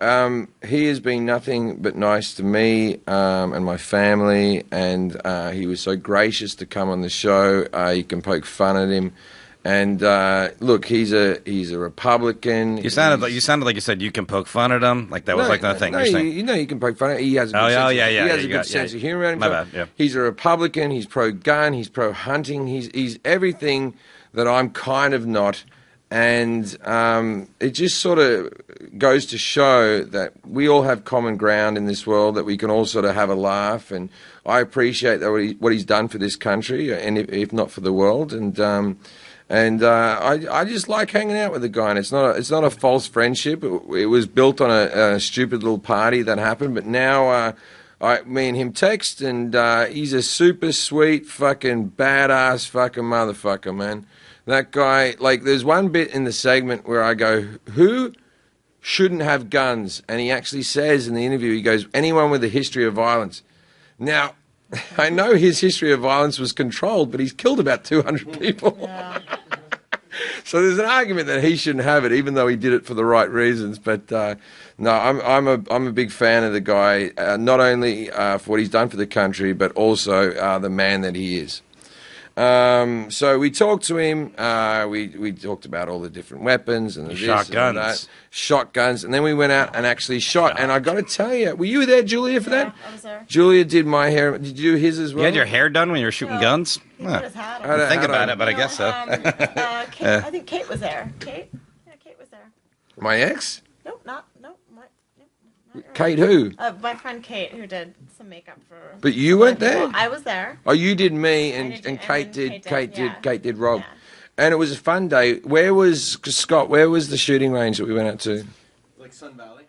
He has been nothing but nice to me and my family, and he was so gracious to come on the show. You can poke fun at him. And look, he's a Republican. You sounded like you said you can poke fun at him, like that was like that thing. No, You're saying. you can poke fun at him. He has a good sense of humor. My bad. Yeah. He's a Republican. He's pro-gun. He's pro-hunting. He's everything that I'm kind of not. And it just sort of goes to show that we all have common ground in this world, that we can all sort of have a laugh. And I appreciate that what he's done for this country, and if not for the world. And I just like hanging out with the guy, and it's not a false friendship. It was built on a stupid little party that happened, but now me and him text, and he's a super sweet fucking badass fucking motherfucker, man. That guy, like, there's one bit in the segment where I go, "Who shouldn't have guns?" And he actually says in the interview, he goes, "Anyone with a history of violence." Now, I know his history of violence was controlled, but he's killed about 200 people. Yeah. So there's an argument that he shouldn't have it, even though he did it for the right reasons. But no, I'm a big fan of the guy, not only for what he's done for the country, but also the man that he is. So we talked to him. We talked about all the different weapons and shotguns, and then we went out and actually shot. And I got to tell you, were you there, Julia, for that? I was there. Julia did my hair. Did you do his as well? You had your hair done when you were shooting guns? He put his hat on. I think about it, but I guess so. I think Kate was there. Kate was there. My ex? Nope, not her. Kate who? My friend Kate, who did some makeup for. But you weren't there? I was there. Oh, you did me, and Kate did Rob. Yeah. And it was a fun day. Where was Scott? Where was the shooting range that we went out to? Like Sun Valley.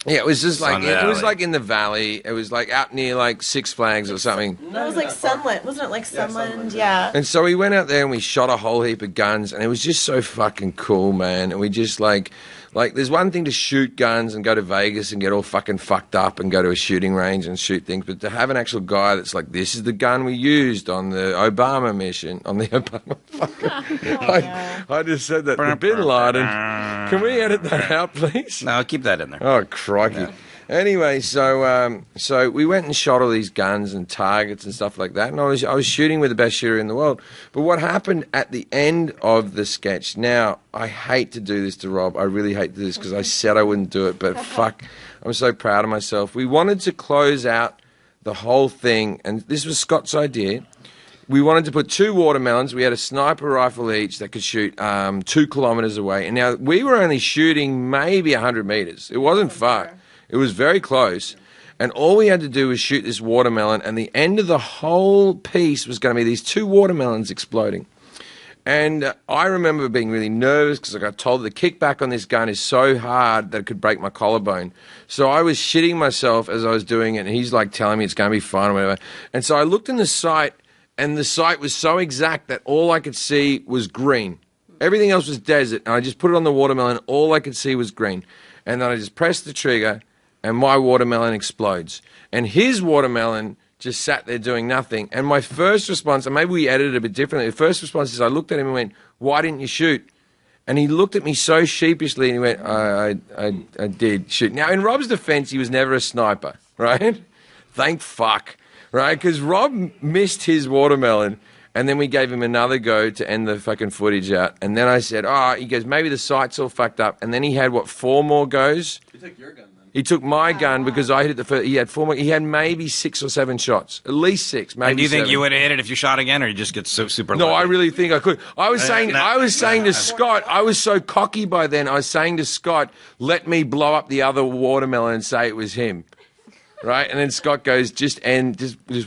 Yeah, it was just like it was like in the valley. It was like out near like Six Flags or something. No, it was like Sunlit, wasn't it? Like Sunland, yeah. And so we went out there and we shot a whole heap of guns, and it was just so fucking cool, man. And we just like there's one thing to shoot guns and go to Vegas and get all fucking fucked up and go to a shooting range and shoot things, but to have an actual guy that's like, this is the gun we used on the Obama mission, on the Obama fucking... I just said that to Bin Laden. Can we edit that out, please? No, keep that in there. Oh, crikey. Yeah. Anyway, so we went and shot all these guns and targets and stuff like that, and I was shooting with the best shooter in the world. But what happened at the end of the sketch? Now, I hate to do this to Rob. I really hate to do this because I said I wouldn't do it, but fuck, I'm so proud of myself. We wanted to close out the whole thing, and this was Scott's idea. we wanted to put 2 watermelons. We had a sniper rifle each that could shoot 2 kilometers away. And now we were only shooting maybe 100 meters. It wasn't far. It was very close. And all we had to do was shoot this watermelon, and the end of the whole piece was going to be these 2 watermelons exploding. And I remember being really nervous because I got told the kickback on this gun is so hard that it could break my collarbone. So I was shitting myself as I was doing it, and he's like telling me it's going to be fun or whatever. And so I looked in the sight, and the sight was so exact that all I could see was green. Everything else was desert, and I just put it on the watermelon. All I could see was green. And then I just pressed the trigger, and my watermelon explodes. And his watermelon just sat there doing nothing. And my first response, and maybe we edited it a bit differently, the first response is I looked at him and went, "Why didn't you shoot?" And he looked at me so sheepishly, and he went, I did shoot. Now, in Rob's defense, he was never a sniper, right? Thank fuck, right? Because Rob missed his watermelon, and then we gave him another go to end the fucking footage out. And then I said, he goes, maybe the sight's all fucked up. And then he had, 4 more goes? You took your gun then. He took my gun because I hit it the first. He had 4 more. He had maybe 6 or 7 shots, at least 6. Maybe. And do you think 7. you would have hit it if you shot again, or you just get so super? No, lucky? I really think I could. I was saying to Scott, I was so cocky by then. I was saying to Scott, "Let me blow up the other watermelon and say it was him." Right, and then Scott goes, just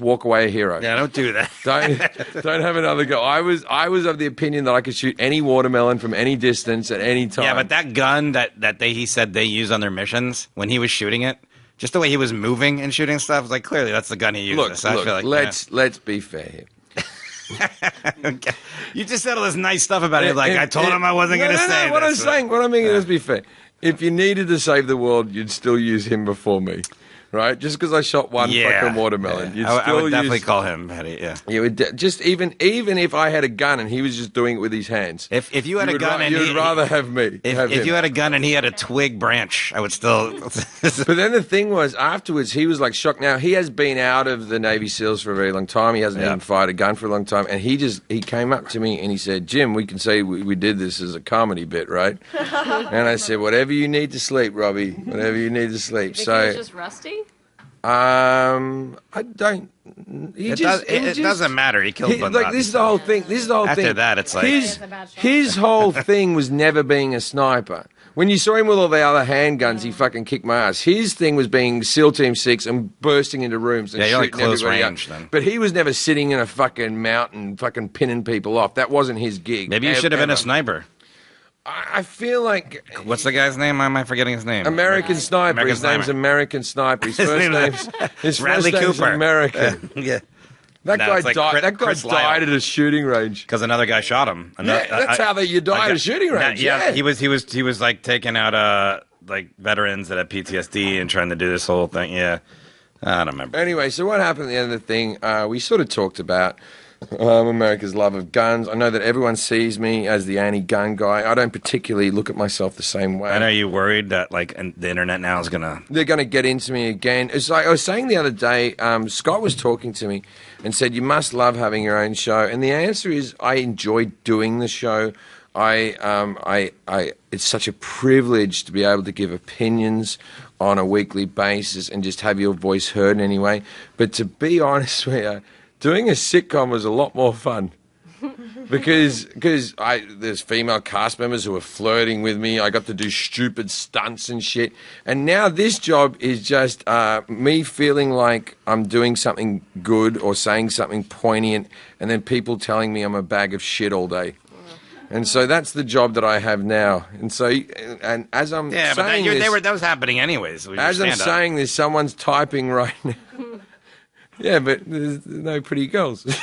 walk away a hero. Yeah, don't do that. Don't have another go. I was of the opinion that I could shoot any watermelon from any distance at any time. Yeah, but that gun that he said they use on their missions, when he was shooting it, just the way he was moving and shooting stuff, was like, clearly that's the gun he uses. Look, So I feel like, let's be fair here. Okay. You just said all this nice stuff about it. Like, I told him I wasn't going to say what this. What I mean, let's be fair. If you needed to save the world, you'd still use him before me. Right, just because I shot one fucking watermelon, you'd I would definitely use, call him Petty. Yeah, you would just even if I had a gun and he was just doing it with his hands. If you had a gun, you'd rather have me. If you had a gun and he had a twig branch, I would still. But then the thing was, afterwards he was like shocked. Now he has been out of the Navy SEALs for a very long time. He hasn't even fired a gun for a long time, and he came up to me and he said, "Jim, we can say we did this as a comedy bit, right?" And I said, "Whatever you need to sleep, Robbie. Whatever you need to sleep." You think he was just rusty? I don't. It doesn't matter. He killed Bin Laden. This is the whole thing. After that, it's like his whole thing was never being a sniper. When you saw him with all the other handguns, he fucking kicked my ass. His thing was being SEAL Team 6 and bursting into rooms and you're like shooting close everybody range up. then. But he was never sitting in a fucking mountain fucking pinning people off. That wasn't his gig. Maybe you should have been a sniper. I feel like... What's the guy's name? Am I forgetting his name? American Sniper. His name's American Sniper. His Bradley first name's Cooper. American. Yeah. That No, guy it's like died. That guy Chris died at a shooting range. Because another guy shot him. That's how you die at a shooting range. Yeah, he was like taking out like veterans that had PTSD and trying to do this whole thing. Yeah, I don't remember. Anyway, so what happened at the end of the thing? We sort of talked about America's love of guns. I know that everyone sees me as the anti-gun guy. I don't particularly look at myself the same way. I know you're worried that the internet now is gonna... They're going to get into me again. It's like I was saying the other day, Scott was talking to me and said, you must love having your own show. And the answer is, I enjoy doing the show. It's such a privilege to be able to give opinions on a weekly basis and just have your voice heard in any way. But to be honest with you, doing a sitcom was a lot more fun. Because there's female cast members who are flirting with me. I got to do stupid stunts and shit. And now this job is just me feeling like I'm doing something good or saying something poignant, and then people telling me I'm a bag of shit all day. And so that's the job that I have now. And so, and as I'm saying that was happening anyways. As I'm saying this, someone's typing right now. Yeah, but there's no pretty girls. Jesus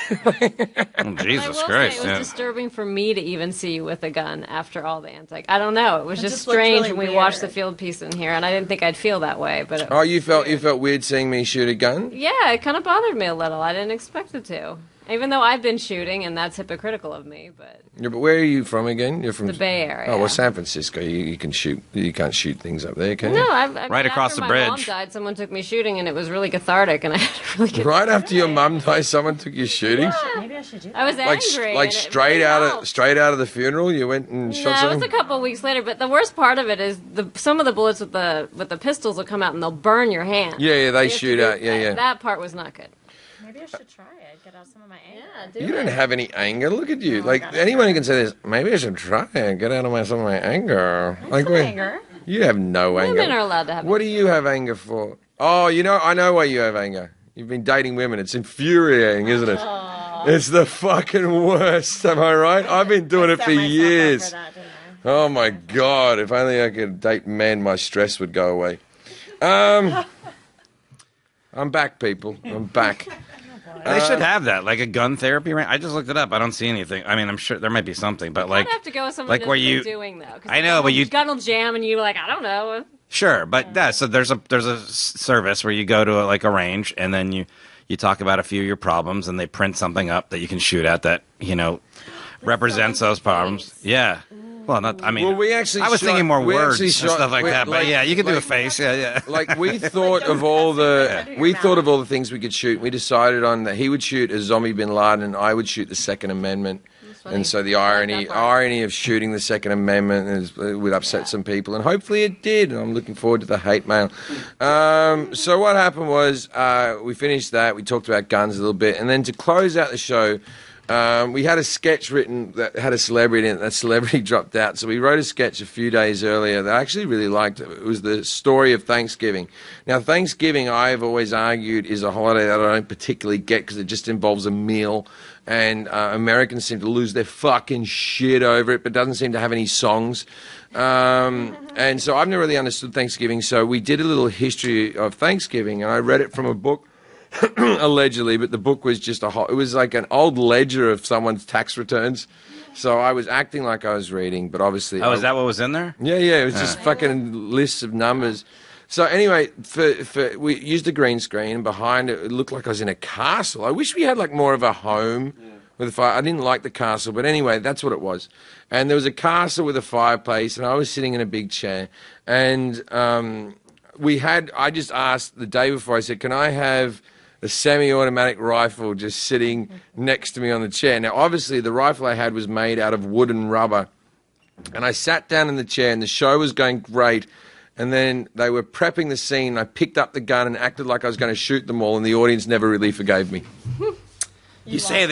Christ. It was disturbing for me to even see you with a gun after all the antics. I don't know. It was just looked strange really when we weird. watched the field piece in here, and I didn't think I'd feel that way. But Oh, you felt weird seeing me shoot a gun? yeah, it kind of bothered me a little. I didn't expect it to. Even though I've been shooting, and that's hypocritical of me, but... Yeah, but where are you from again? You're from The Bay Area. Oh, well, San Francisco. You can shoot. You can't shoot things up there, can you? No, Right across the after my mom bridge. died, someone took me shooting, and it was really cathartic, and I had a really good Right after your mum died, someone took you shooting. Maybe I should do that. I was angry. Like and it straight really out helped. of the funeral, you went and shot No, it was someone. a couple of weeks later, but the worst part of it is some of the bullets with the pistols will come out and they'll burn your hand. Yeah, they You have to shoot do- out. Yeah. That part was not good. I should try it. Get out some of my anger. Yeah, do You don't it. have any anger. Look at you. Oh, Like God. anyone who can say this, maybe I should try and get out of some of my anger. Like Some anger. You have no anger. Women are allowed to have What do you have anger for? Oh, I know why you have anger. You've been dating women. It's infuriating, isn't it? It's the fucking worst. Am I right? I've been doing it Set for myself up years. for that, didn't I? Oh my God! If only I could date men, my stress would go away. I'm back, people. I'm back. They should have that, like a gun therapy. Right? I just looked it up. I don't see anything. I mean, I'm sure there might be something, but like, I'd have to go with someone like who's where been you- doing though. 'Cause I know, but you- gun will jam and you like, I don't know. sure, but yeah. So there's a service where you go to a range and then you talk about a few of your problems and they print something up that you can shoot at that represents those problems. Yeah. Well, not. I mean, Well, we actually I was shot- thinking more we words actually and shot- stuff like we- that. But like- yeah, you could do a like- face. Yeah. Like we thought of all the things we could shoot. We decided on that he would shoot a zombie bin Laden and I would shoot the Second Amendment. funny. And so the I like that part. irony of shooting the Second Amendment would upset some people, and hopefully it did. And I'm looking forward to the hate mail. So what happened was we finished that. We talked about guns a little bit, and then to close out the show, we had a sketch written that had a celebrity in it. That celebrity dropped out, so we wrote a sketch a few days earlier that I actually really liked. It was the story of Thanksgiving. Now, Thanksgiving, I've always argued, is a holiday that I don't particularly get because it just involves a meal. And Americans seem to lose their fucking shit over it, but doesn't seem to have any songs. And so I've never really understood Thanksgiving. So we did a little history of Thanksgiving, and I read it from a book, allegedly, but the book was just it was like an old ledger of someone's tax returns. So I was acting like I was reading, but obviously... Oh, is that what was in there? Yeah, it was just fucking lists of numbers. So anyway, we used a green screen, and behind it, it looked like I was in a castle. I wish we had like more of a home with a fire. I didn't like the castle, but anyway, that's what it was. And there was a castle with a fireplace, and I was sitting in a big chair. And I just asked the day before, I said, can I have a semi-automatic rifle just sitting next to me on the chair? Now, obviously, the rifle I had was made out of wood and rubber. And I sat down in the chair, and the show was going great. And then they were prepping the scene. I picked up the gun and acted like I was going to shoot them all, and the audience never really forgave me. You say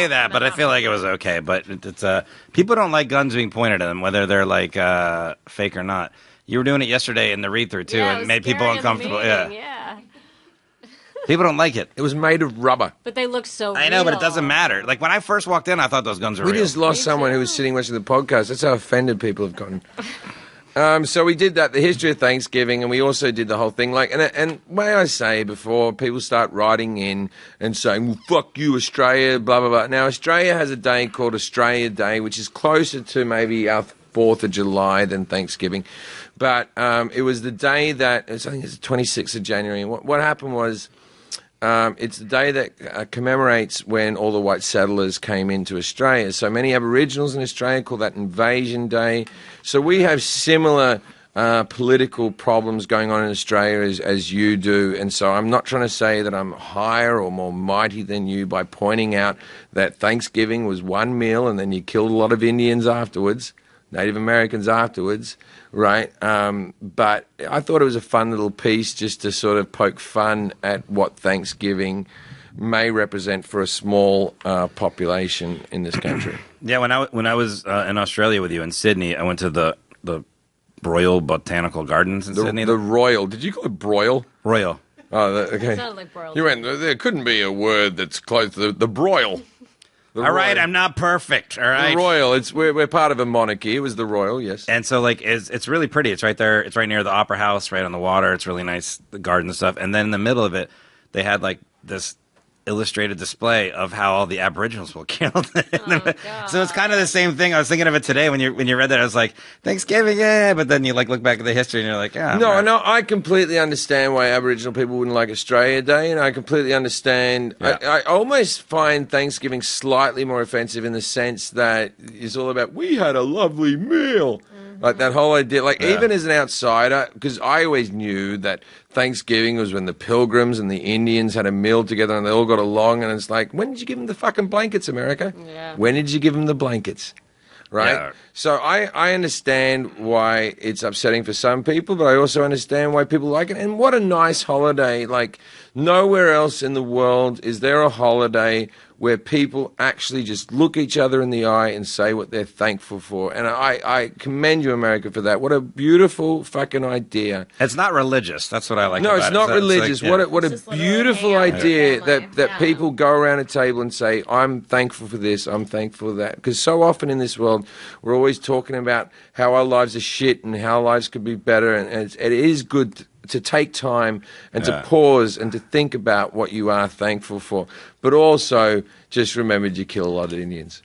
that, but I feel like it was okay. But it's people don't like guns being pointed at them, whether they're like fake or not. You were doing it yesterday in the read-through too, Yeah, it and was made people scary in the uncomfortable. meeting, Yeah, yeah. people don't like it. It was made of rubber. But they look so I know, but it real. doesn't matter. Like when I first walked in, I thought those guns were We real. just lost someone who was sitting watching the podcast. That's how offended people have gotten. So we did that, the history of Thanksgiving, and we also did the whole thing. And may I say, before people start writing in and saying, well, fuck you, Australia, blah, blah, blah. Now, Australia has a day called Australia Day, which is closer to maybe our 4th of July than Thanksgiving. But it was the day that, I think it's the 26th of January. And what happened was, it's the day that commemorates when all the white settlers came into Australia. So many Aboriginals in Australia call that Invasion Day. So we have similar political problems going on in Australia as you do. And so I'm not trying to say that I'm higher or more mighty than you by pointing out that Thanksgiving was one meal and then you killed a lot of Indians afterwards, Native Americans afterwards, right? But I thought it was a fun little piece just to sort of poke fun at what Thanksgiving may represent for a small population in this country. Yeah, when I was in Australia with you in Sydney, I went to the Royal Botanical Gardens in Sydney. The Royal, did you call it broil? Royal. Oh, okay. It sounded like broiled. You went, there couldn't be a word that's close to the broil. The All right, Royal. I'm not perfect. All right. The Royal. We're part of a monarchy. It was the Royal, yes. And so, like, it's really pretty. It's right there. It's right near the Opera House, right on the water. It's really nice, the garden and stuff. And then in the middle of it, they had, like, this illustrated display of how all the Aboriginals were killed. So it's kind of the same thing. I was thinking of it today when you read that. I was like, Thanksgiving, yeah. But then you, like, look back at the history and you're like, yeah. No, I completely understand why Aboriginal people wouldn't like Australia Day, and I completely understand. Yeah. I almost find Thanksgiving slightly more offensive in the sense that it's all about, we had a lovely meal. Like that whole idea, like even as an outsider, because I always knew that Thanksgiving was when the Pilgrims and the Indians had a meal together and they all got along, and it's like, when did you give them the fucking blankets, America? Yeah. When did you give them the blankets? Right? Yeah. So I understand why it's upsetting for some people, but I also understand why people like it. And what a nice holiday. Like, nowhere else in the world is there a holiday where people actually just look each other in the eye and say what they're thankful for. And I commend you, America, for that. What a beautiful fucking idea. It's not religious. That's what I like No, about it. it's not religious. Like, What a It's just literally beautiful hang out with your idea family. that people go around a table and say, I'm thankful for this, I'm thankful for that. Because so often in this world, we're always talking about how our lives are shit and how lives could be better. And it is good to take time and to pause and to think about what you are thankful for. But also, just remember you kill a lot of Indians.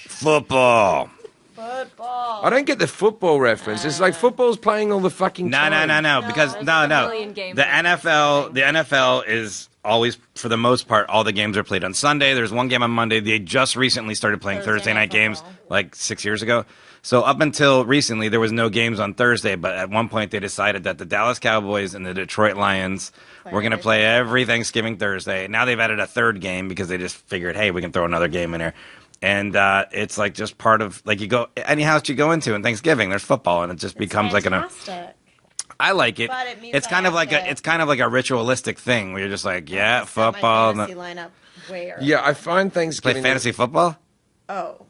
Football. Football. I don't get the football reference. It's like football's playing all the fucking No, time. no. Because there's no. a million games The on NFL is always, for the most part, all the games are played on Sunday. There's one game on Monday. They just recently started playing Thursday night games, football. like 6 years ago. So up until recently, there was no games on Thursday. But at one point, they decided that the Dallas Cowboys and the Detroit Lions were going to play every Thanksgiving Thursday. Now they've added a third game because they just figured, hey, we can throw another game in there. And it's like just part of, like, you go any house you go into in Thanksgiving, there's football, and it just becomes like Fantastic. I like it. But it means It's I kind of have like to- it's kind of like a ritualistic thing where you're just like, yeah, Set my football. fantasy lineup way early. Yeah, I find Play Thanksgiving... fantasy football. Oh,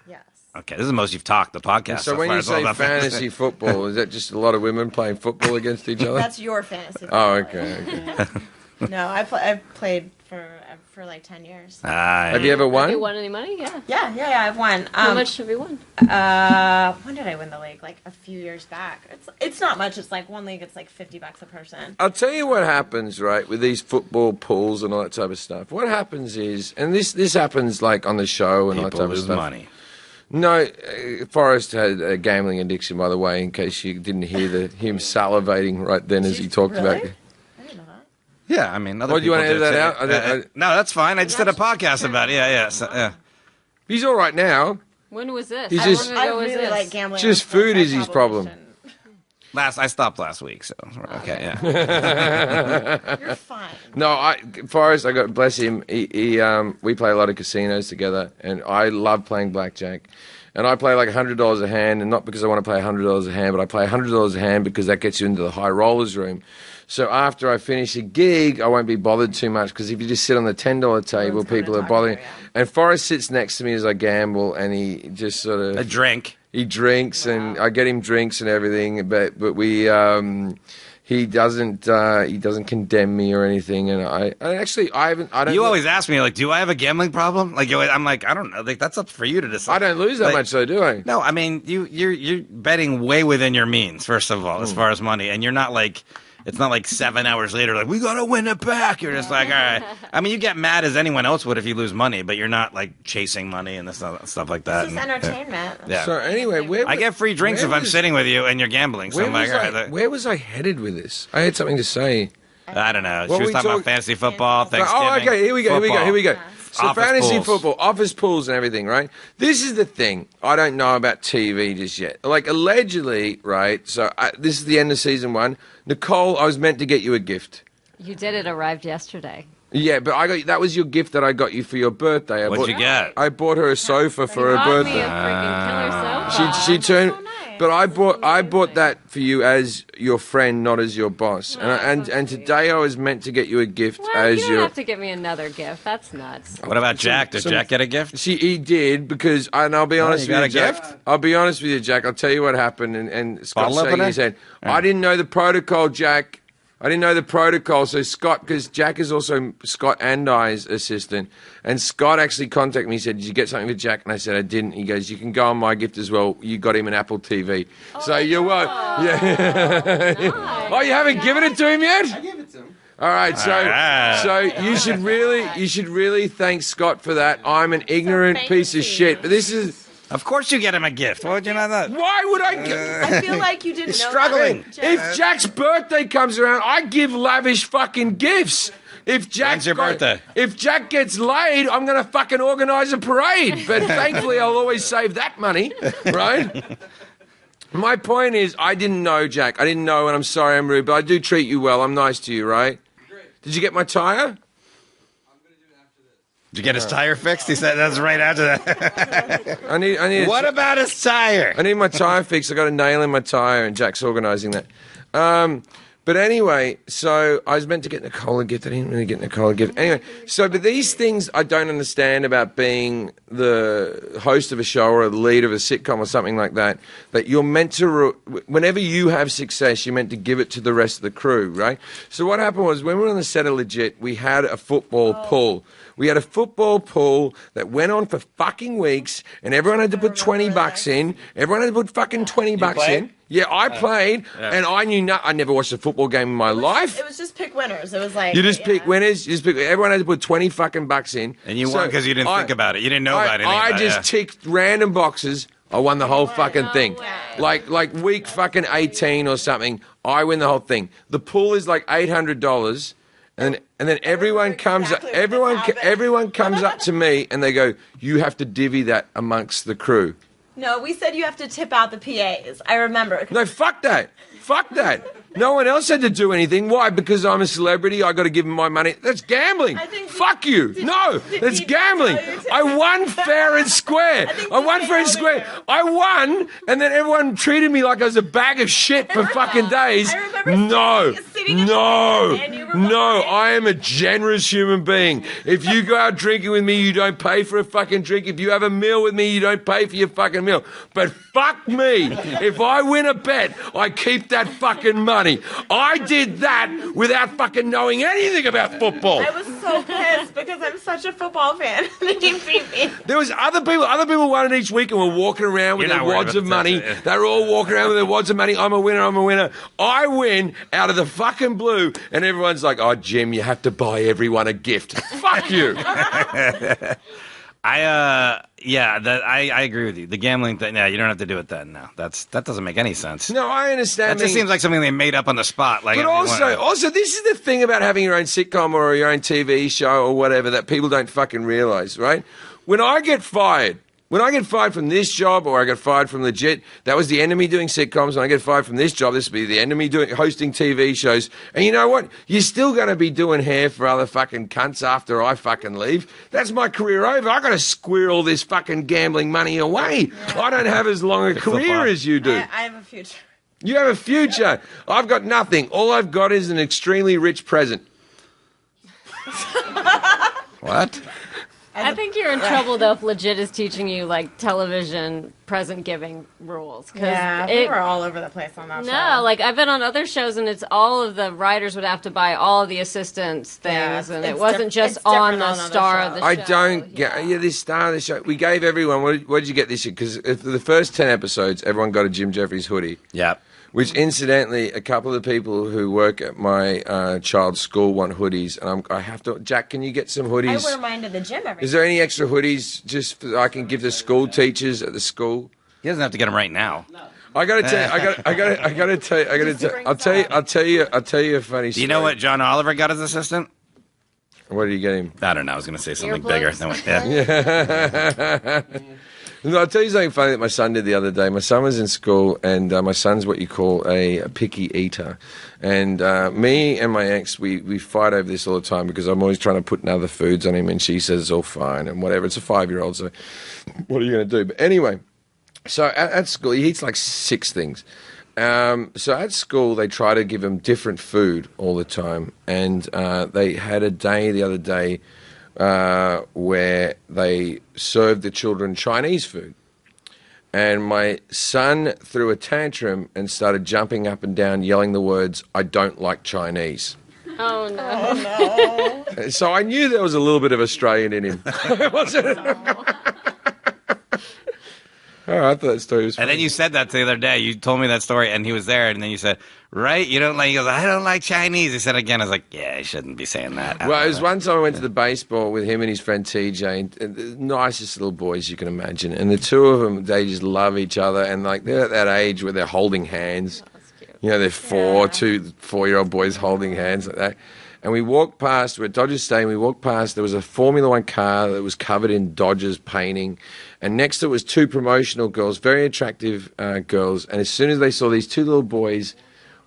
yes. Okay, this is the most you've talked the podcast. So when far. you It's all say about fantasy football, is that just a lot of women playing football against each other? That's your fantasy. Oh, football. okay. No, I've played for like 10 years. Have you ever Have won? you won any money? Yeah. Yeah, I've won. How much have you won? When did I win the league? Like a few years back. It's not much. It's like one league. It's like $50 a person. I'll tell you what happens, right, with these football pools and all that type of stuff. What happens is, and this happens like on the show and all that People type of lose stuff. money. No, Forrest had a gambling addiction, by the way, in case you didn't hear him salivating right then as he talked Really? about. I didn't know that. Yeah, I mean, other Well, do you people wanna edit do that too. out? No, that's fine. I just did a podcast about it. Yeah. So, yeah. He's all right now. When was this? He's How just- long I ago was really this? like gambling. Just on sports. food I is his probably problem. shouldn't. I stopped last week, so okay, yeah. You're fine. No, Forrest, bless him. We play a lot of casinos together, and I love playing blackjack. And I play like $100 a hand, and not because I want to play $100 a hand, but I play $100 a hand because that gets you into the high rollers room. So after I finish a gig, I won't be bothered too much because if you just sit on the $10 table, Everyone's coming people to are talk bothering. to you, yeah. And Forrest sits next to me as I gamble, and he just sort A of drink. he drinks, and I get him drinks and everything. But we he doesn't condemn me or anything. And I don't. You always ask me, like, do I have a gambling problem? Like, I'm like, I don't know. Like, that's up for you to decide. I don't lose that Like, much though, do I? No, I mean, you're betting way within your means, first of all, as far as money, and you're not like. It's not like 7 hours later, like, we got to win it back. You're just like, all right. I mean, you get mad as anyone else would if you lose money, but you're not, like, chasing money and stuff like that. This is And- entertainment. Yeah. So anyway, I get free drinks if I'm sitting with you and you're gambling. So I'm like, all right. where was I headed with this? I had something to say. I don't know. What She was we talking talk- about fantasy football, Thanksgiving. Oh, okay. Here we go. football. So Office fantasy pools. football, office pools, and everything, right? This is the thing. I don't know about TV just yet. Like allegedly, right? So this is the end of season 1. Nicole, I was meant to get you a gift. You did. It arrived yesterday. Yeah, but that was your gift that I got you for your birthday. What'd you get? I bought her a sofa for her Bought me a birthday. freaking killer sofa. She turned, so nice. but I bought amazing. that for you as your friend, not as your boss. And today I was meant to get you a gift Well, as you don't your. have to give me another gift. That's nuts. What about Jack? Does Jack get a gift? He did because, and I'll be honest you with got you, a Jack. gift? I'll be honest with you, Jack. I'll tell you what happened, and Scott's Bottle shaking opener? his head. I didn't know the protocol, Jack. I didn't know the protocol. So Scott, because Jack is also Scott and I's assistant, and Scott actually contacted me. He said, "Did you get something for Jack?" And I said, "I didn't." He goes, "You can go on my gift as well. You got him an Apple TV." So you're welcome. Yeah. Oh, you haven't given it to him yet? I gave it to him. All right, so you should really thank Scott for that. I'm an ignorant thank piece you. of shit, but this is Of course you get him a gift. Why would you not that? why would I? I feel like you didn't know struggling. that. If Jack's birthday comes around, I give lavish fucking gifts. If When's your birthday? If Jack gets laid, I'm gonna fucking organise a parade. But thankfully, I'll always save that money, right? My point is, I didn't know, Jack. I didn't know, and I'm sorry I'm rude, but I do treat you well. I'm nice to you, right? Great. Did you get my tyre? Did you get his tire fixed? He said that's right after that. I need. What about his tire? I need my tire fixed. I got a nail in my tire, and Jack's organising that. But anyway, so I was meant to get Nicole a gift. I didn't really get Nicole a gift. Anyway, but these things I don't understand about being the host of a show or the lead of a sitcom or something like that, that you're meant to, whenever you have success, you're meant to give it to the rest of the crew, right? So what happened was when we were on the set of Legit, we had a football pool. We had a football pool that went on for fucking weeks, and everyone had to put $20 in. Everyone had to put fucking $20 in. Yeah, I played, and I knew I never watched a football game in my life. It was just pick winners. It was like you just pick winners. You just pick. Everyone had to put 20 fucking bucks in, and you won because you didn't think about it. You didn't know about it. I just ticked random boxes. I won the whole fucking thing. Like week fucking 18 or something. I win the whole thing. The pool is like $800. And then everyone comes up to me and they go, "You have to divvy that amongst the crew." No, we said you have to tip out the PAs. I remember. No, fuck that. Fuck that. No one else had to do anything. Why? Because I'm a celebrity, I got to give them my money. That's gambling. Fuck you. No, that's gambling. I won fair and square. I won, and then everyone treated me like I was a bag of shit for fucking days. No, I am a generous human being. If you go out drinking with me, you don't pay for a fucking drink. If you have a meal with me, you don't pay for your fucking meal. But fuck me. If I win a bet, I keep that fucking money. I did that without fucking knowing anything about football. I was so pissed because I'm such a football fan. They beat me. There was other people won it each week and were walking around with their wads of money. They were all walking around with their wads of money. I'm a winner. I win out of the fucking blue, and everyone's like, "Oh, Jim, you have to buy everyone a gift." Fuck you. I agree with you. The gambling thing, you don't have to do it then. No, that doesn't make any sense. No, I understand. That just seems like something they made up on the spot. Like, but also, this is the thing about having your own sitcom or your own TV show or whatever that people don't fucking realize, right? When I get fired from this job or I get fired from Legit, that was the end of me doing sitcoms. When I get fired from this job, this will be the end of me hosting TV shows. And you know what? You're still going to be doing hair for other fucking cunts after I fucking leave. That's my career over. I got to squirrel this fucking gambling money away. Yeah. I don't have as long a career as you do. I have a future. You have a future. I've got nothing. All I've got is an extremely rich present. What? I think you're in trouble, though, if Legit is teaching you, like, television present-giving rules. Yeah, we were all over the place on that show. No, like, I've been on other shows, and it's all of the writers would have to buy all of the assistants things, and it wasn't just on the star of the show. I don't get... Yeah, this star of the show... We gave everyone... What did you get this year? Because for the first 10 episodes, everyone got a Jim Jefferies hoodie. Yep. Which, incidentally, a couple of the people who work at my child's school want hoodies, and I have to. Jack, can you get some hoodies? I wear mine to the gym every day. Is there any extra hoodies just I can give the school teachers at the school? He doesn't have to get them right now. No. I gotta tell you. I'll tell you a funny story. Do you know what John Oliver got as assistant? What did he get him? I don't know. I was going to say something bigger. Yeah. No, I'll tell you something funny that my son did the other day. My son was in school, and my son's what you call a picky eater. And me and my ex, we fight over this all the time because I'm always trying to put other foods on him, and she says it's all fine and whatever. It's a 5-year-old, so what are you going to do? But anyway, so at school, he eats like 6 things. So at school, they try to give him different food all the time. And they had a day the other day where they served the children Chinese food. And my son threw a tantrum and started jumping up and down, yelling the words, "I don't like Chinese." Oh, no. Oh, no. So I knew there was a little bit of Australian in him. Wasn't it? Oh, I thought that story was funny. And then you said that the other day. You told me that story, and he was there, and then you said, right? You don't like... He goes, "I don't like Chinese." He said it again. I was like, yeah, I shouldn't be saying that. Well, it was one time I went to the baseball with him and his friend TJ, and the nicest little boys you can imagine. And the two of them, they just love each other, and like they're at that age where they're holding hands. Oh, that's cute. You know, they're 4-year-old boys holding hands like that. And we walked past, we're at Dodgers Stadium, we walked past, there was a Formula One car that was covered in Dodgers painting, and next to it was 2 promotional girls, very attractive girls, and as soon as they saw these 2 little boys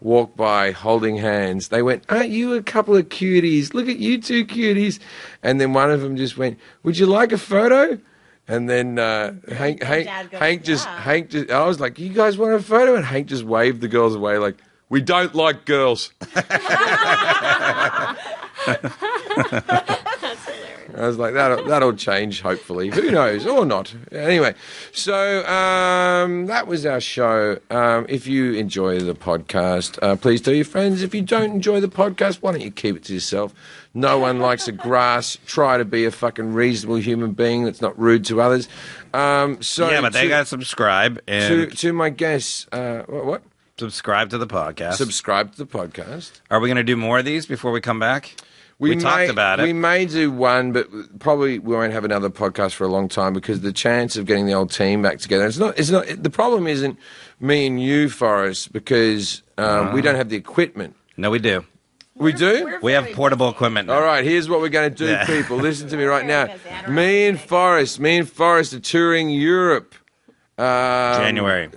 walked by holding hands. They went, "Aren't you a couple of cuties? Look at you two cuties." And then one of them just went, "Would you like a photo?" And then Hank just, I was like, "You guys want a photo?" And Hank just waved the girls away like, "We don't like girls." I was like, that'll change, hopefully. Who knows? Or not. Anyway, so that was our show. If you enjoy the podcast, please tell your friends. If you don't enjoy the podcast, why don't you keep it to yourself? No one likes a grass. Try to be a fucking reasonable human being that's not rude to others. Yeah, but they got to subscribe. And to my guests, what? Subscribe to the podcast. Subscribe to the podcast. Are we going to do more of these before we come back? We talked about it. We may do one, but probably we won't have another podcast for a long time because the chance of getting the old team back together. It's not. The problem isn't me and you, Forrest, because we don't have the equipment. No, we do. We do? We have portable equipment now. All right, here's what we're going to do, people. Listen to me right now. Me and Forrest are touring Europe. January.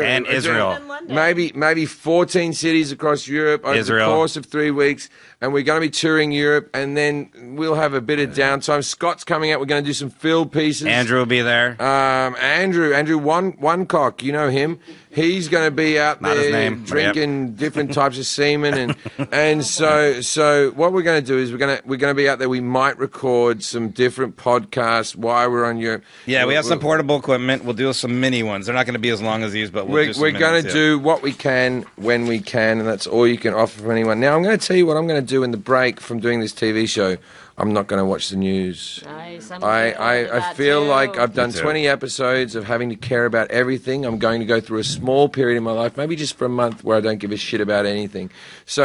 And Israel. Maybe 14 cities across Europe over the course of 3 weeks. And we're going to be touring Europe, and then we'll have a bit of downtime. Scott's coming out. We're going to do some field pieces. Andrew will be there. Andrew one cock. You know him. He's going to be out there drinking different types of semen, and so what we're going to do is we're going to be out there. We might record some different podcasts while we're on Europe. Yeah, we have some portable equipment. We'll do some mini ones. They're not going to be as long as these, but we're going to do what we can when we can, and that's all you can offer from anyone. Now I'm going to tell you what I'm going to do in the break from doing this TV show. I'm not going to watch the news. Nice. I feel like I've done 20 episodes of having to care about everything. I'm going to go through a small period in my life, maybe just for a month, where I don't give a shit about anything. So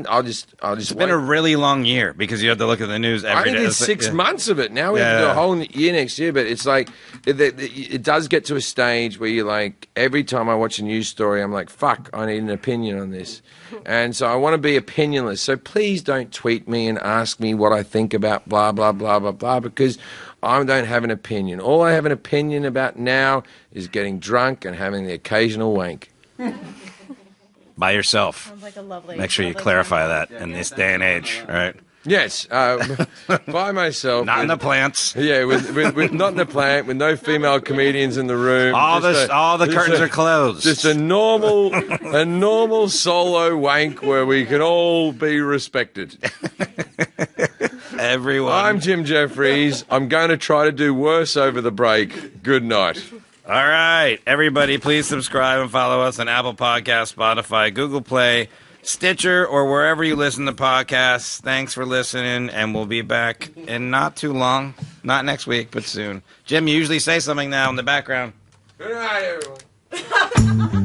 I'll just. It's been a really long year because you have to look at the news every day. I only did 6 months of it. Now we have to do a whole year next year. But it's like it does get to a stage where you're like, every time I watch a news story, I'm like, fuck, I need an opinion on this. And so I want to be opinionless. So please don't tweet me and ask me what I think about blah, blah, blah, blah, blah, because I don't have an opinion. All I have an opinion about now is getting drunk and having the occasional wank. By yourself. Sounds like a lovely. Make sure you clarify that in this day and age, all right? Yes, by myself. Not in the plants. Yeah, with not in the plant, with no female comedians in the room. All the curtains are closed. Just a normal solo wank where we can all be respected. Everyone. I'm Jim Jefferies. I'm going to try to do worse over the break. Good night. All right, everybody, please subscribe and follow us on Apple Podcasts, Spotify, Google Play, Stitcher, or wherever you listen to podcasts. Thanks for listening, and we'll be back in not too long. Not next week, but soon. Jim, you usually say something now in the background. Good night, everyone.